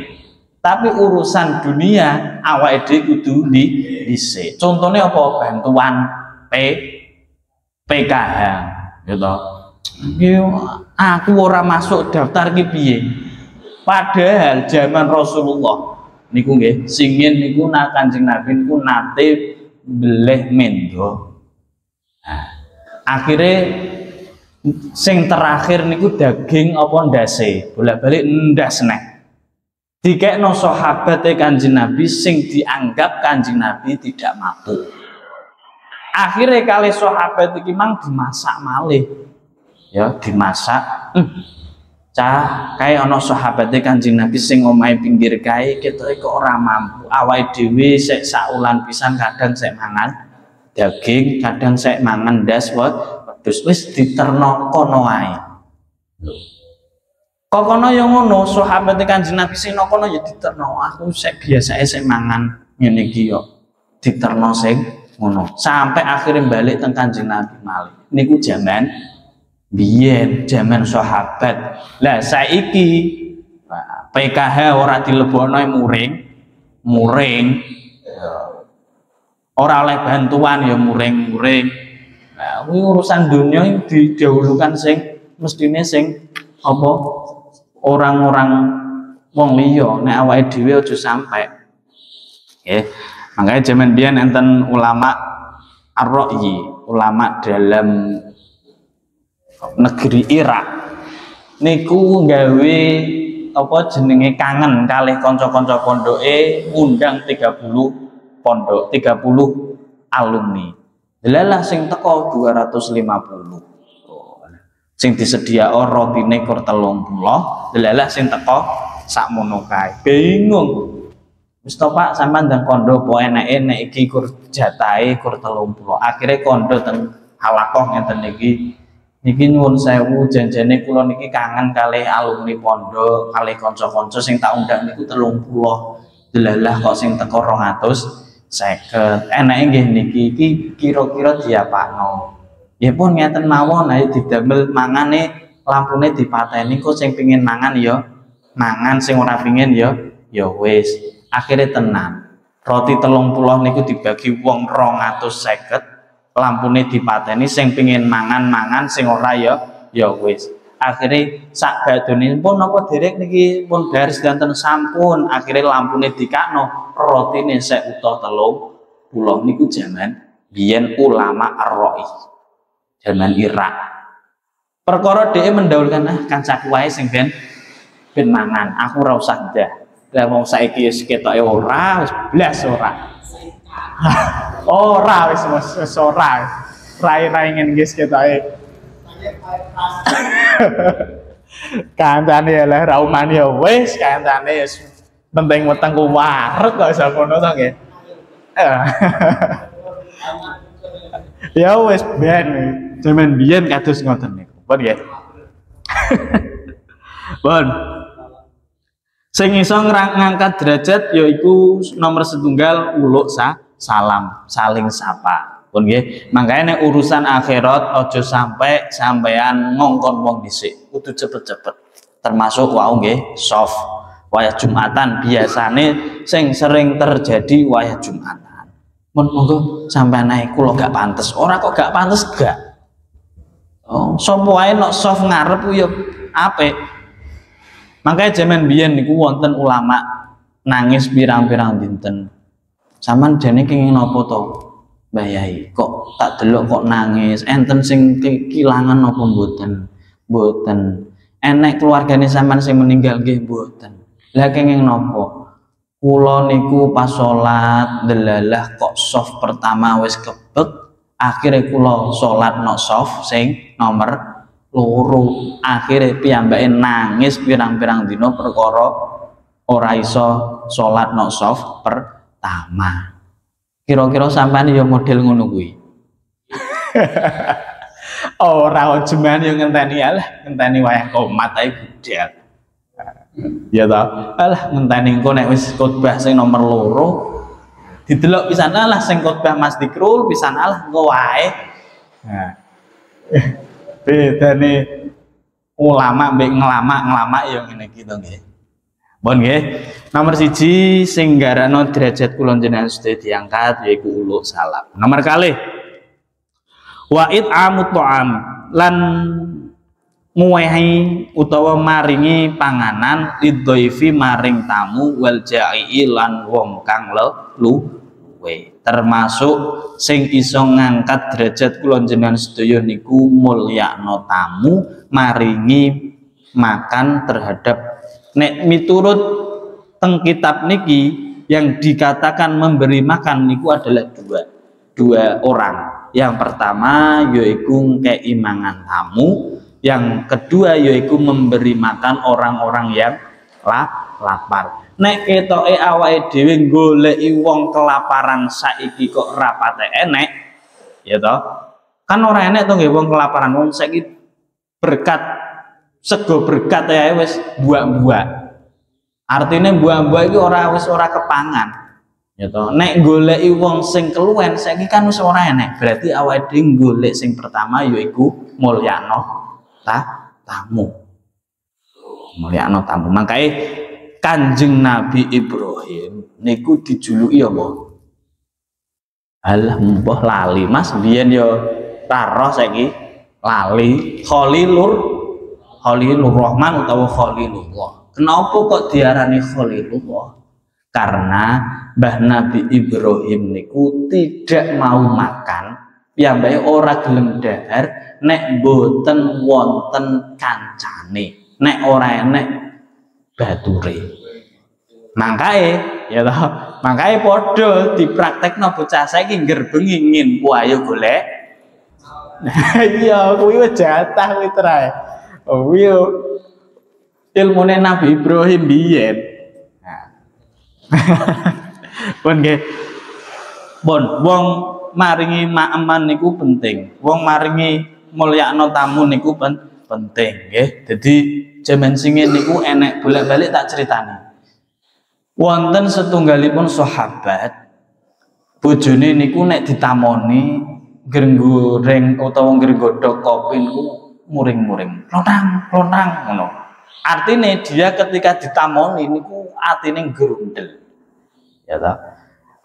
Speaker 2: tapi urusan dunia awake dhewe kudu dhisik. Contohnya apa? Bantuan PKH gitu. Aku ora masuk daftar ki piye? Padahal zaman Rasulullah niku nggih singin niku Kanjeng Nabi niku nate beleh mendo. Akhirnya sing terakhir niku daging apa ndase, bolak-balik ndas nek. Dikekno sahabate Kanjeng Nabi sing dianggap Kanjeng Nabi tidak mampu. Akhirnya kali sahabat iki mang dimasak malih. Ya, dimasak. Cah, kayak ana sahabate Kanjeng Nabi sing omahe pinggir kae ketoke kok ora mampu. Awake dhewe sik saulan pisan kadang sik mangan daging, kadang sik mangan ndas wedhus wis diterno kono ae. Kok kono ya ngono, sahabate Kanjeng Nabi sing kono ya diterno. Aku sik biasae sik mangan ngene iki yo. Diterno sing ngono. Sampai akhirnya balik teng Kanjeng Nabi malih. Niku zaman biyen zaman sahabat. Lah saiki PKH ora dilebokno muring. Ora oleh bantuan ya muring. Nah, kuwi urusan dunia didahulukan sing mestine sing apa orang-orang wong liya nek awake dhewe aja sampai. Nggih. Makanya zaman biyen enten ulama ar-ra'yi, ulama dalam negeri Irak niku gawe apa jenenge kangen kalih kanca-kanca pondoke ngundang 30 pondok 30 alumni. Delalah sing teko 250. Sing disediakno rotine kur 30, delalah sing teko sakmono kae. Bingung. Wis to Pak sampean ndang kondo apa eneke nek iki kur jatahe kur 30. Akhire kondo teng halakoh ngeten iki. Niki nyuwun sewu janjane kula niki kangen kalih alumni pondok, kalih kanca-kanca sing tak undang niku 30. Delalah kok sing teko 250. Enake nggih niki iki kira-kira diapakno. Ya pun ngeten mawon ae didamel mangane lampune dipateni kok sing pengin mangan ya mangan, sing ora pengin ya wis. Akhire tenan. Roti 30 niku dibagi wong 250. Lampune dipateni sing pengin mangan, sing ora ya wis. Akhire sak badone pun napa derek niki pun bar sedanten sampun. Akhire lampune dikakno rotine sek utuh 30 niku jaman biyen ulama ar-ra'yi. Jaman Irak. Perkara dhek mendahulukan kancaku wae sing ben mangan, aku ora usah ndah. Lah wong saiki wis ketoke ora, wis blas ora. Ora wis ora. Rai-rai ngene guys ketoke. Kancane ya lah raumane ya wis kancane wis penting weteng ku wareg kok iso ngono to nggih. Ya wis ben jaman biyen kados ngoten niku. Pun nggih. Pun. Sing iso ngangkat derajat yaiku nomor setunggal uluk salam, saling sapa. Pun nggih, makanya nek urusan akhirat aja sampai sampean ngongkon wong dhisik, kudu cepet-cepet. Termasuk wau nggih, soft. Wayah Jumatan biasane sing sering terjadi wayah Jumatan. Mun monggo sampean ae kula gak pantes. Ora kok gak pantes gak. Oh, sapa wae nek soft ngarep ku ya apik. Makanya zaman biyen niku wonten ulama nangis pirang-pirang dinten. Saman jane kenging napa to? Mbah Yai, kok tak delok kok nangis, enten sing kehilangan apa mboten? Mboten. Enek keluargane sampean sing meninggal nggih mboten. Lah kenging napa? Kula niku pas salat delalah kok soft pertama wis kebek, akhirnya kula salat nok soft sing nomor loro. Akhirnya piyambake nangis pirang-pirang dina perkara ora iso salat nok soft pertama. Kira-kira sampean ya model ngono kuwi. Ora jeman yo ngenteni alah, ngenteni wayah komat ae budak. Ya ta, alah ngenteni engko nek wis khotbah sing nomor loro didelok pisan alah sing khotbah Mas Dikrul pisan alah engko wae. Nah. Bedane ulama mbek ngelama ya ngene iki to nggih. Bon nggih. Nomor 1 sing garakno derajat kula jenengan sedaya diangkat yaiku uluk salam. Nomor kalih wa'id amut ta'am lan nguwehi utawa maringi panganan lidhaifi maring tamu wal ja'i lan wong kang luwe, termasuk sing iso ngangkat derajat kula jenengan sedaya niku mulyakno tamu maringi makan terhadap nek miturut teng kitab niki yang dikatakan memberi makan niku adalah dua orang. Yang pertama yaiku keimangan tamu, yang kedua yaiku memberi makan orang-orang yang lapar. Nek ketoke awake dhewe goleki wong kelaparan saiki kok rapate enek, ya toh? Kan ora enek to nggih wong kelaparan, wong saiki berkat sego berkat ya wis buak-buak. Artinya buak-buak iki ora kepangan. Ya toh, nek goleki wong sing keluwen saiki kan wis ora enek. Berarti awake dhewe golek sing pertama yaiku mulyakno tamu. Mulyakno tamu. Makanya Kanjeng Nabi Ibrahim niku dijuluki apa? Alah mbah lali Mas, biyen yo ra roh saiki lali. Khalilur Rahman utawa Khalilullah. Kenapa kok diarani Khalilullah? Karena Mbah Nabi Ibrahim niku tidak mau makan, piyambake ora gelem dhahar nek boten wonten kancane, nek ora enek bature. Mangkae ya toh, mangkae padha dipraktekno bocah saiki nggerbengi ngin ayo golek. Iya kuwi wis jatah kuwi trae. Oh kuwi ilmune Nabi Ibrahim biyen. Pun nggih. Bon, wong maringi maeman niku penting. Wong maringi mulyakno tamu niku penting nggih. Dadi jaman singin niku enek bolak-balik tak critani. Wonten setunggalipun sahabat bojone niku nek ditamoni nggoreng utawa nggodhog kopi niku muring-muring. Lontang ngono. Artinya dia ketika ditamoni niku atine grundel. Ya toh.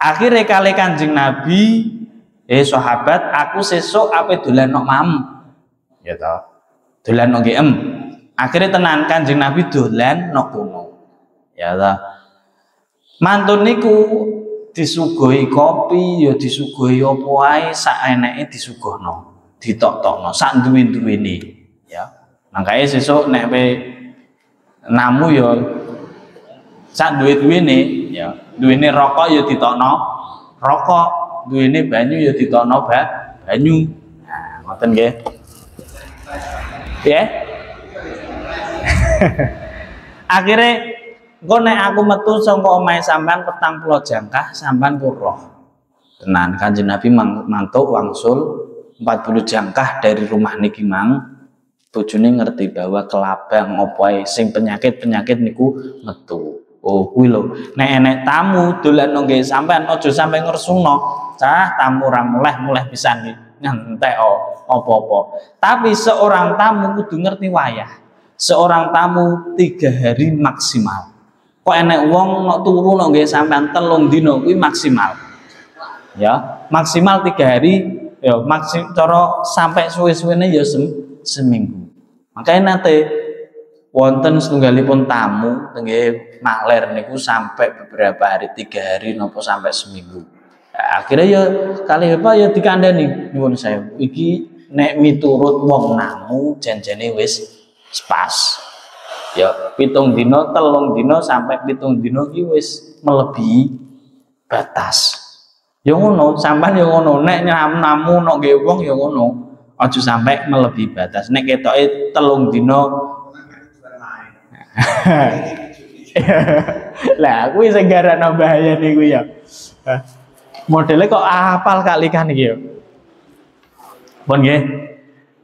Speaker 2: Akhirnya kali Kanjeng Nabi, sahabat, aku sesuk ape dolan nok mam. Ya toh. Dolan nok GM. Akhirnya tenan Kanjeng Nabi dolan nok kono. Ya toh. Mantun niku disuguhi kopi, ya disuguhi apa wae sak eneke disuguhno, ditok-tokno sak duwe-duwene. Ya. Makanya sesuk nek namu ya sak duwe-duwene ya, duwene rokok ya ditokno rokok, duwene banyu ya ditokno banyu. Nah, ngoten nggih. Ya. Akhire engko nek aku metu saka omahe sampean 40 jangkah sampean roh. Tenan Kanjeng Nabi mantuk wangsul 40 jangkah dari rumah niki mang. Bojone ngerti bahwa kelabang apa sing penyakit niku metu. Oh kuwi lho, nek enek tamu dolan nang nggih sampean aja sampe ngersungno. Cah tamu ora muleh pisan iki ngentek apa-apa. Tapi seorang tamu kudu ngerti wayah. Seorang tamu 3 hari maksimal. Kok enek wong nek turu nang nggih sampean 3 dina kuwi maksimal. Ya, maksimal 3 hari ya maksim cara sampai suwe-suwene ya seminggu. Makanya nate wonten setunggalipun tamu nggih makler niku sampai beberapa hari, 3 hari nopo sampai seminggu. Nah, akhirnya ya kali apa ya dikandani nyuwun saya iki nek miturut wong namu janjane wis pas. Ya 7 dina, 3 dina sampai 7 dina iki wis melebihi batas. Ya ngono, sampean ya ngono, nek namu nek nggih wong ya ngono. Aja sampai melebihi batas. Nek ketoke 3 dina lah kuwi sing garane bahayane kuwi ya. Modelnya kok apal kali kan iki ya. Pun nggih.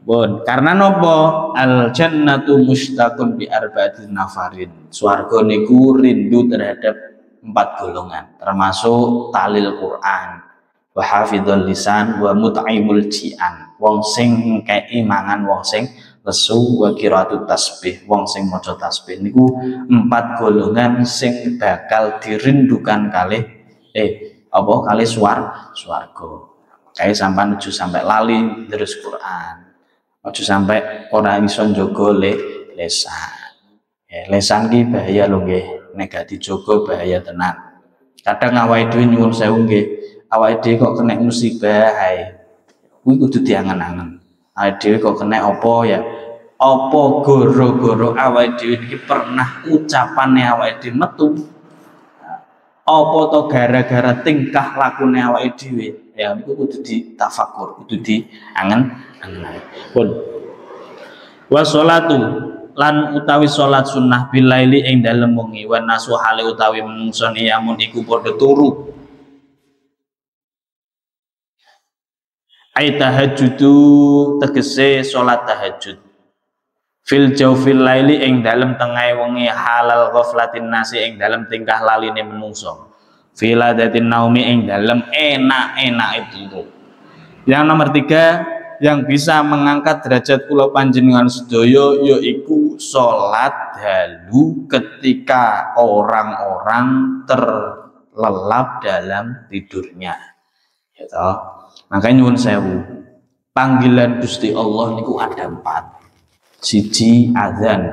Speaker 2: Pun karena nopo al jannatu mustaqun bi arba'atin nafarin. Swarga niku rindu terhadap 4 golongan, termasuk talil Quran, wa hafizul lisan, wa mut'imul ji'an. Wong sing ngekeki mangan wong sing lesu, wa qiraatut tasbih, wong sing maca tasbih niku 4 golongan sing bakal dirindukan kalih kalih swarga. Kayak sampai nuju sampai lali terus Quran. Ojo sampai ora iso njaga lesan. Lesan ki bahaya lho nggih. Nek gak dijaga bahaya tenan. Kadang awake dhewe nyuwun sewu nggih, awake dhewe kok kena musibah ae. Kuwi kudu diangen-angen. Awake dhewe kok kena apa ya? Apa goro-goro awake dhewe iki pernah ucapane awake dhewe metu? Apa to gara-gara tingkah lakune awake dhewe? Ya niku kudu ditafakur, kudu diangen-angen. Pun wa sholatu lan utawi salat sunnah bilaili ing dalem wengi wa nasu hale utawi menungso niyamun iku padha turu ai tahajjudu tegese salat tahajud fil jawfil laili ing dalem tengah wengi halal ghaflatin nasi ing dalem tingkah laline menungso filadatin naumi ing dalem enak-enak itu. Yang nomor 3 yang bisa mengangkat derajat kula panjenengan sedaya yaiku salat dalu ketika orang-orang terlelap dalam tidurnya. Ya toh. Makanya nyuwun sewu. Panggilan Gusti Allah niku ada 4. Siji azan,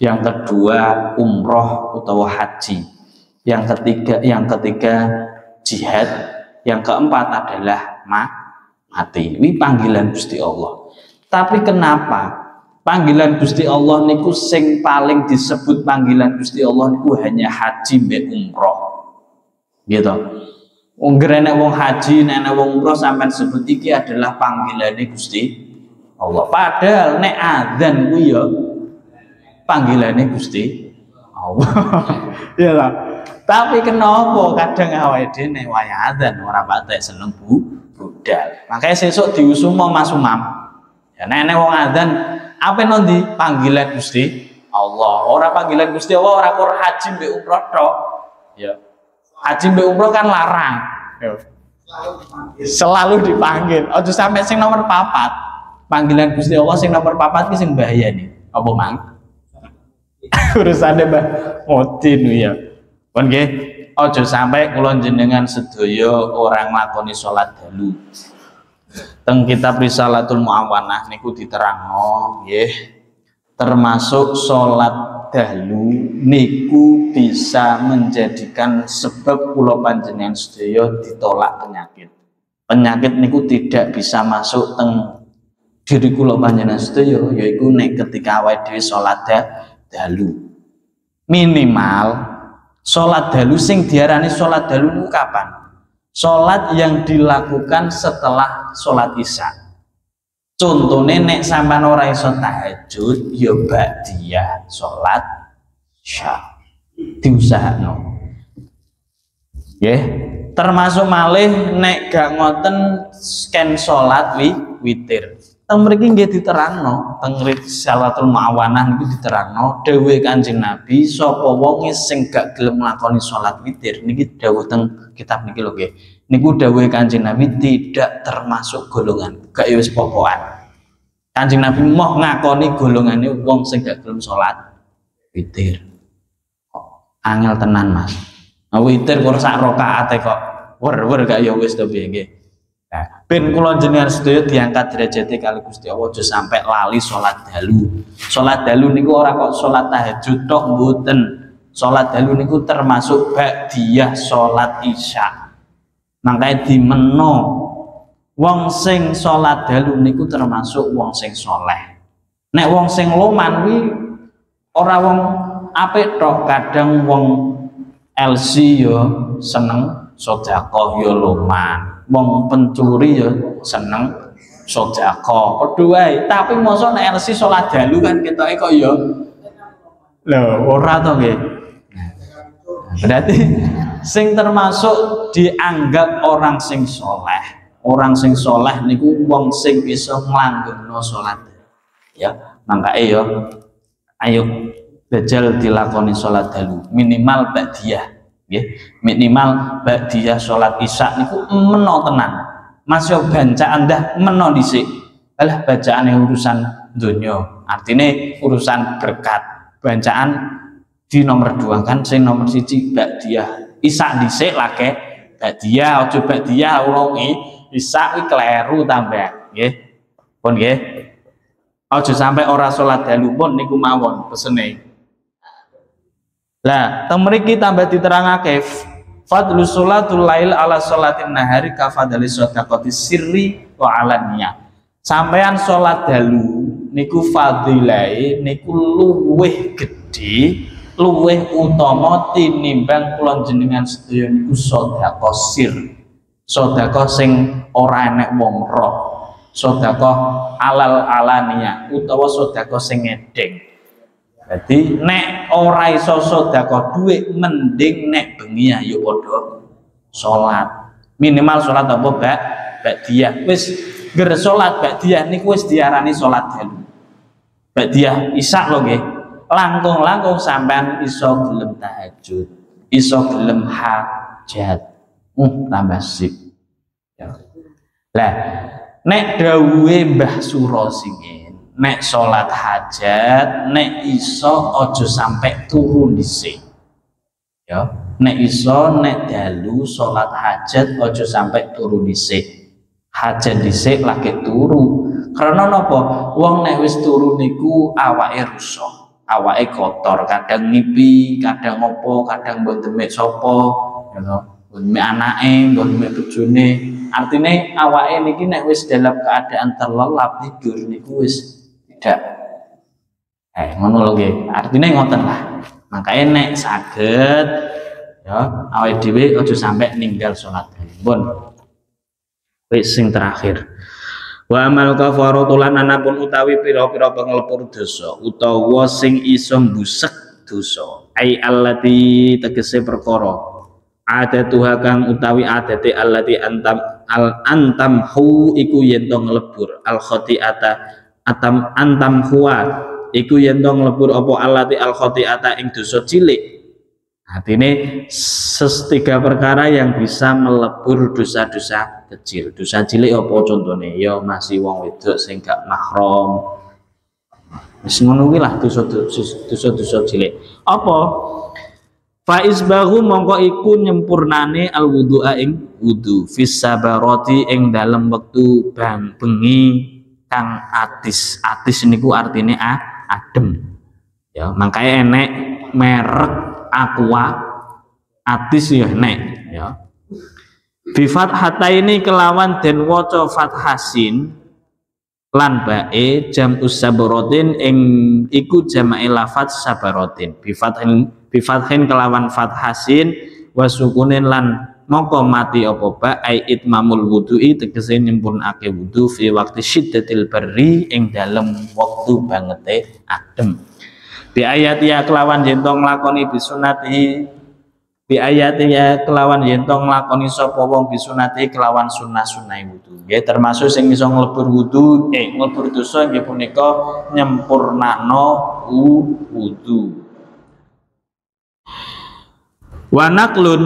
Speaker 2: yang kedua umroh utawa haji, yang ketiga jihad, yang keempat adalah mati. Ini panggilan Gusti Allah. Tapi kenapa panggilan Gusti Allah niku sing paling disebut panggilan Gusti Allah niku hanya haji mbek umroh. Gitu. Wong nek wong haji, nek wong umroh sampean sebut iki adalah panggilane Gusti Allah. Padahal nek adzan kuwi ya panggilane Gusti Allah. Iya lah. Tapi kenapa kadang awake dhewe nek wayah adzan ora patek seneng budal. Makanya sesuk diusum Mas Umam. Ya nek wong adzan apa nondi panggilan Gusti Allah. Ora panggilan Gusti Allah ora kok haji mbek umroh tok. Ya. Haji mbek umroh kan larang. Ya. Selalu dipanggil. Aja sampai sing nomor 4. Panggilan Gusti Allah sing nomor 4 ki sing bahaya nih. Apa mang? Urusane Mbah Modin ya. Pun nggih, aja sampai kula jenengan sedaya orang nglakoni salat dalu. Teng kitab Risalatul Muawanah niku diterangno nggih, termasuk salat dalu niku bisa menjadikan sebab kula panjenengan sedaya ditolak penyakit. Penyakit niku tidak bisa masuk teng diri kula panjenengan sedaya yaiku nek ketika awake dhewe salat dalu. Minimal salat dalu sing diarani salat dalu niku kapan? Salat yang dilakukan setelah salat Isya. Contohnya nek sampean ora iso tahajud ya ba'diyah salat Isya. Diusahakno. Nggih, termasuk malih nek gak ngoten sken salat witir. Teng mriki nggih diterangno, teng Risalatul Muawanah niku diterangno dawuh Kanjeng Nabi sapa wong sing gak gelem nglakoni salat witir niki dawuh teng kitab niki lho nggih. Niku dawuh Kanjeng Nabi tidak termasuk golongan, gak wis pokokan. Kanjeng Nabi mau ngakoni golongane wong sing gak gelem salat witir. Angel tenan Mas. Witir kok sak rakaate kok wer-wer gak ya wis to piye nggih. Nah, ben kula jenengan sedaya diangkat derajate kali Gusti Allah aja sampai lali salat dalu. Salat dalu niku ora kok salat tahajud tok mboten. Salat dalu niku termasuk ba'diyah salat Isya. Makanya dimeno Wong sing salat dalu niku termasuk wong sing soleh. Nek wong sing loman kuwi ora wong apik tok, kadang wong LC yo seneng sedekah yo loman. Wong pencuri yo seneng sedekah. Padha wae, tapi mosok nek LC salat dalu kan ketoke kok yo lho ora to nggih. Berarti sing termasuk dianggap orang sing soleh. Orang sing soleh niku wong sing bisa nglanggengno salat. Ya, mangkake ya ayo bejal dilakoni salat dalu minimal ba'diyah nggih. Minimal ba'diyah salat isya niku meno tenan. Mas yo bancaan dah meno dhisik. Alah bacaane urusan donya, artine urusan berkat. Bancaan di nomor 2 kan, sing nomor 1 ba'diyah. Isya dhisik lagi ba'diyah, aja ba'diyah ulangi. Isa kuwi kleru tambah nggih. Pun nggih. Aja sampai ora salat dalu pun niku mawon pesene. Lah, teng mriki tambah diterangake fadlu sholatul lail ala sholatin nahari ka fadli shadaqati sirri wa alaniyah. Sampean salat dalu niku fadilahe niku luwih gedhe, luwih utama tinimbang kula jenengan sedaya niku sedekah sir. Sedekah sing ora enek wong roh, sedekah alal alaniyah utawa sedekah sing ngedeng. Jadi nek ora iso sedekah dhuwit mending nek bengi ayo padha salat. Minimal salat apa ba'diyah. Wis ger salat ba'diyah niku wis diarani salat dalu. Ba'diyah isya lho nggih. Langkung-langkung sampean iso gelem tahajud, iso gelem hajat. Tambah sip. Lah, nek dawuhe Mbah Surasingin, nek salat hajat, nek iso aja sampai turu dhisik. Ya, nek iso nek dalu salat hajat aja sampai turu dhisik. Hajat dhisik lagi turu. Karena napa? Wong nek wis turu niku awake rusak, awake kotor, kadang ngipi, kadang ngopo, kadang mbok demek sapa, ya mbok anake, mbok demek bojone. Artinya awake niki nek wis dalam keadaan terlelap tidur niku wis tidak ngono lho nggih. Artine ngoten lah. Makanya nek saged ya awake dhewe aja sampai ninggal salat. Pun wis sing terakhir. Wa amal kafaratu lan anapun utawi pira-pira panglepur dosa utawa sing iso mbusek dosa. Ai allati tegese perkara adatuha kang utawi adate allati antamhu iku yen to nglebur al khati'ata antamhuwa iku yen to nglebur apa allati al khati'ata ing dosa cilik. Artine tiga perkara yang bisa melebur dosa-dosa kecil. Dosa cilik apa contone? Ya masih wong wedok sing gak mahram. Wis ngono kuwi lah dosa-dosa cilik. Apa? Faizbahu mongko iku nyempurnane al wudu'a ing wudu fis sabarati ing dalem wektu bengi kang atis niku artine adem ya, makanya enek merek aqua atis ya enek ya. Bi fathataini kelawan den waca fathasin lan bae jam usabaratin ing iku jamae lafaz sabaratin bi fathin kelawan fathasin wasukunin lan mongko mati apa ba ai itmamul wudu'i tegese nyempurnake wudu fi waqti syiddatil barri ing dalem wektu bangete adem. Bi ayat ya kelawan yen to nglakoni bisunati bi ayat ya kelawan yen to nglakoni sapa wong bisunati kelawan sunah-sunah wudu. Nggih termasuk sing iso nglebur wudu nglebur dosa nggih punika nyempurnakno wudu. Wanaklun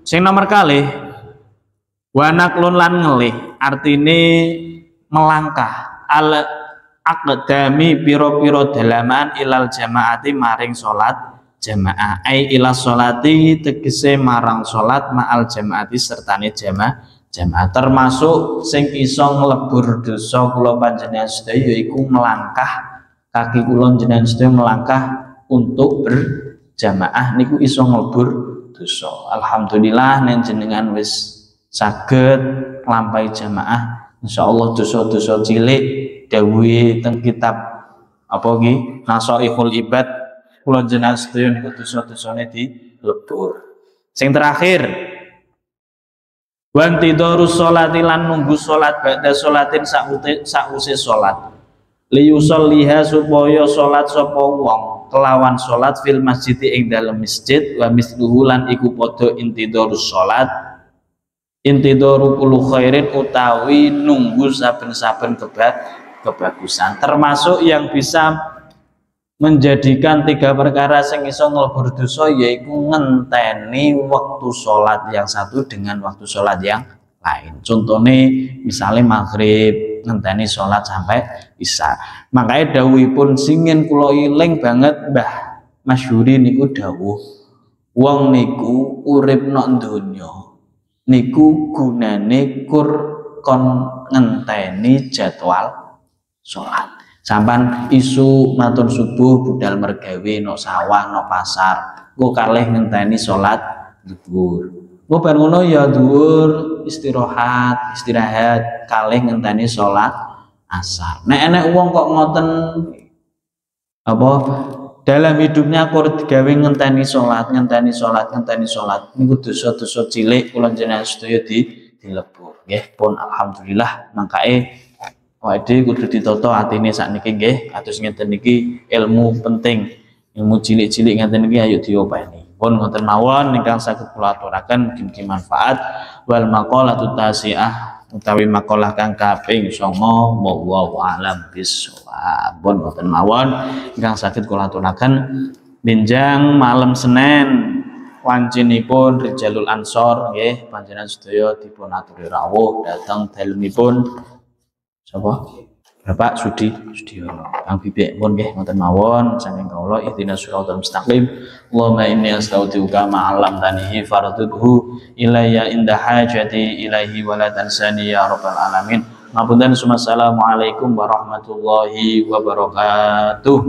Speaker 2: sing nomor kalih wanaklun lan ngelih artine melangkah al aqdami piro-piro dalaman ilal jamaati maring salat jamaah ai ila sholati tegese marang salat ma'al jamaati sertane jamaah termasuk sing iso nglebur dosa kula panjenengan sedaya yaiku melangkah kaki kula panjenengan sedaya melangkah untuk berjamaah niku iso nglebur dosa. Alhamdulillah nen jenengan wis saged nglampahi jamaah insyaallah dosa-dosa cilik dawuhe teng kitab apa iki Nasaihul Ibad kula jenengan sedaya niku dosa-dosane dilebur. Sing terakhir wantidarus sholati lan nunggu salat ba'da sholatin sause salat liyusolliha supaya salat sapa wong kelawan salat fil masjid ing dalem masjid wa misluhu lan iku padha intidarus salat intidaru kullu khairin utawi nunggu saben-saben kebagusan, termasuk yang bisa menjadikan tiga perkara sing iso nglebur dosa yaiku ngenteni waktu sholat yang satu dengan waktu sholat yang lain. Contohnya misalnya maghrib ngenteni sholat sampai isya. Makanya dawuhipun singin kula iling banget Mbah Masyhuri niku dawuh wong niku urip nok donya niku gunane kur kon ngenteni jadwal sholat. Sampan isu matur subuh budal mergawe no sawah no pasar kok kalih ngenteni sholat zuhur. Kok bar ngono ya zuhur istirahat kalih ngenteni sholat asar. Nek enek wong kok ngoten apa dalam hidupnya kok digawe ngenteni sholat niku dosa-dosa cilik kula jenengan sedaya dilebur. Nggih pun alhamdulillah mangkae awake kudu ditata atine sakniki nggih kados ngeten niki ilmu penting ilmu cilik-cilik ngeten niki ayo diopeni pun ngoten mawon ingkang saged kula aturaken mugi manfaat wal maqalatu tasiah utawi makalah kang kaping 9 wallahu alam bissawab pun ngoten mawon ingkang saged kula aturaken benjang malam Senin wancinipun Rijalul Ansor nggih panjenengan sedaya dipun aturi rawuh dhateng dalemipun sapa? Bapak Sudiono. Kang Bibik pun nggih ngoten mawon saking kawula ihdinas siratal mustaqim. Allahumma inni astaudiuka ma 'allamtani faradudhu ilayya inda hajati ilaihi wa la tansani ya rabbal alamin. Ngapunten. Assalamualaikum warahmatullahi wabarakatuh.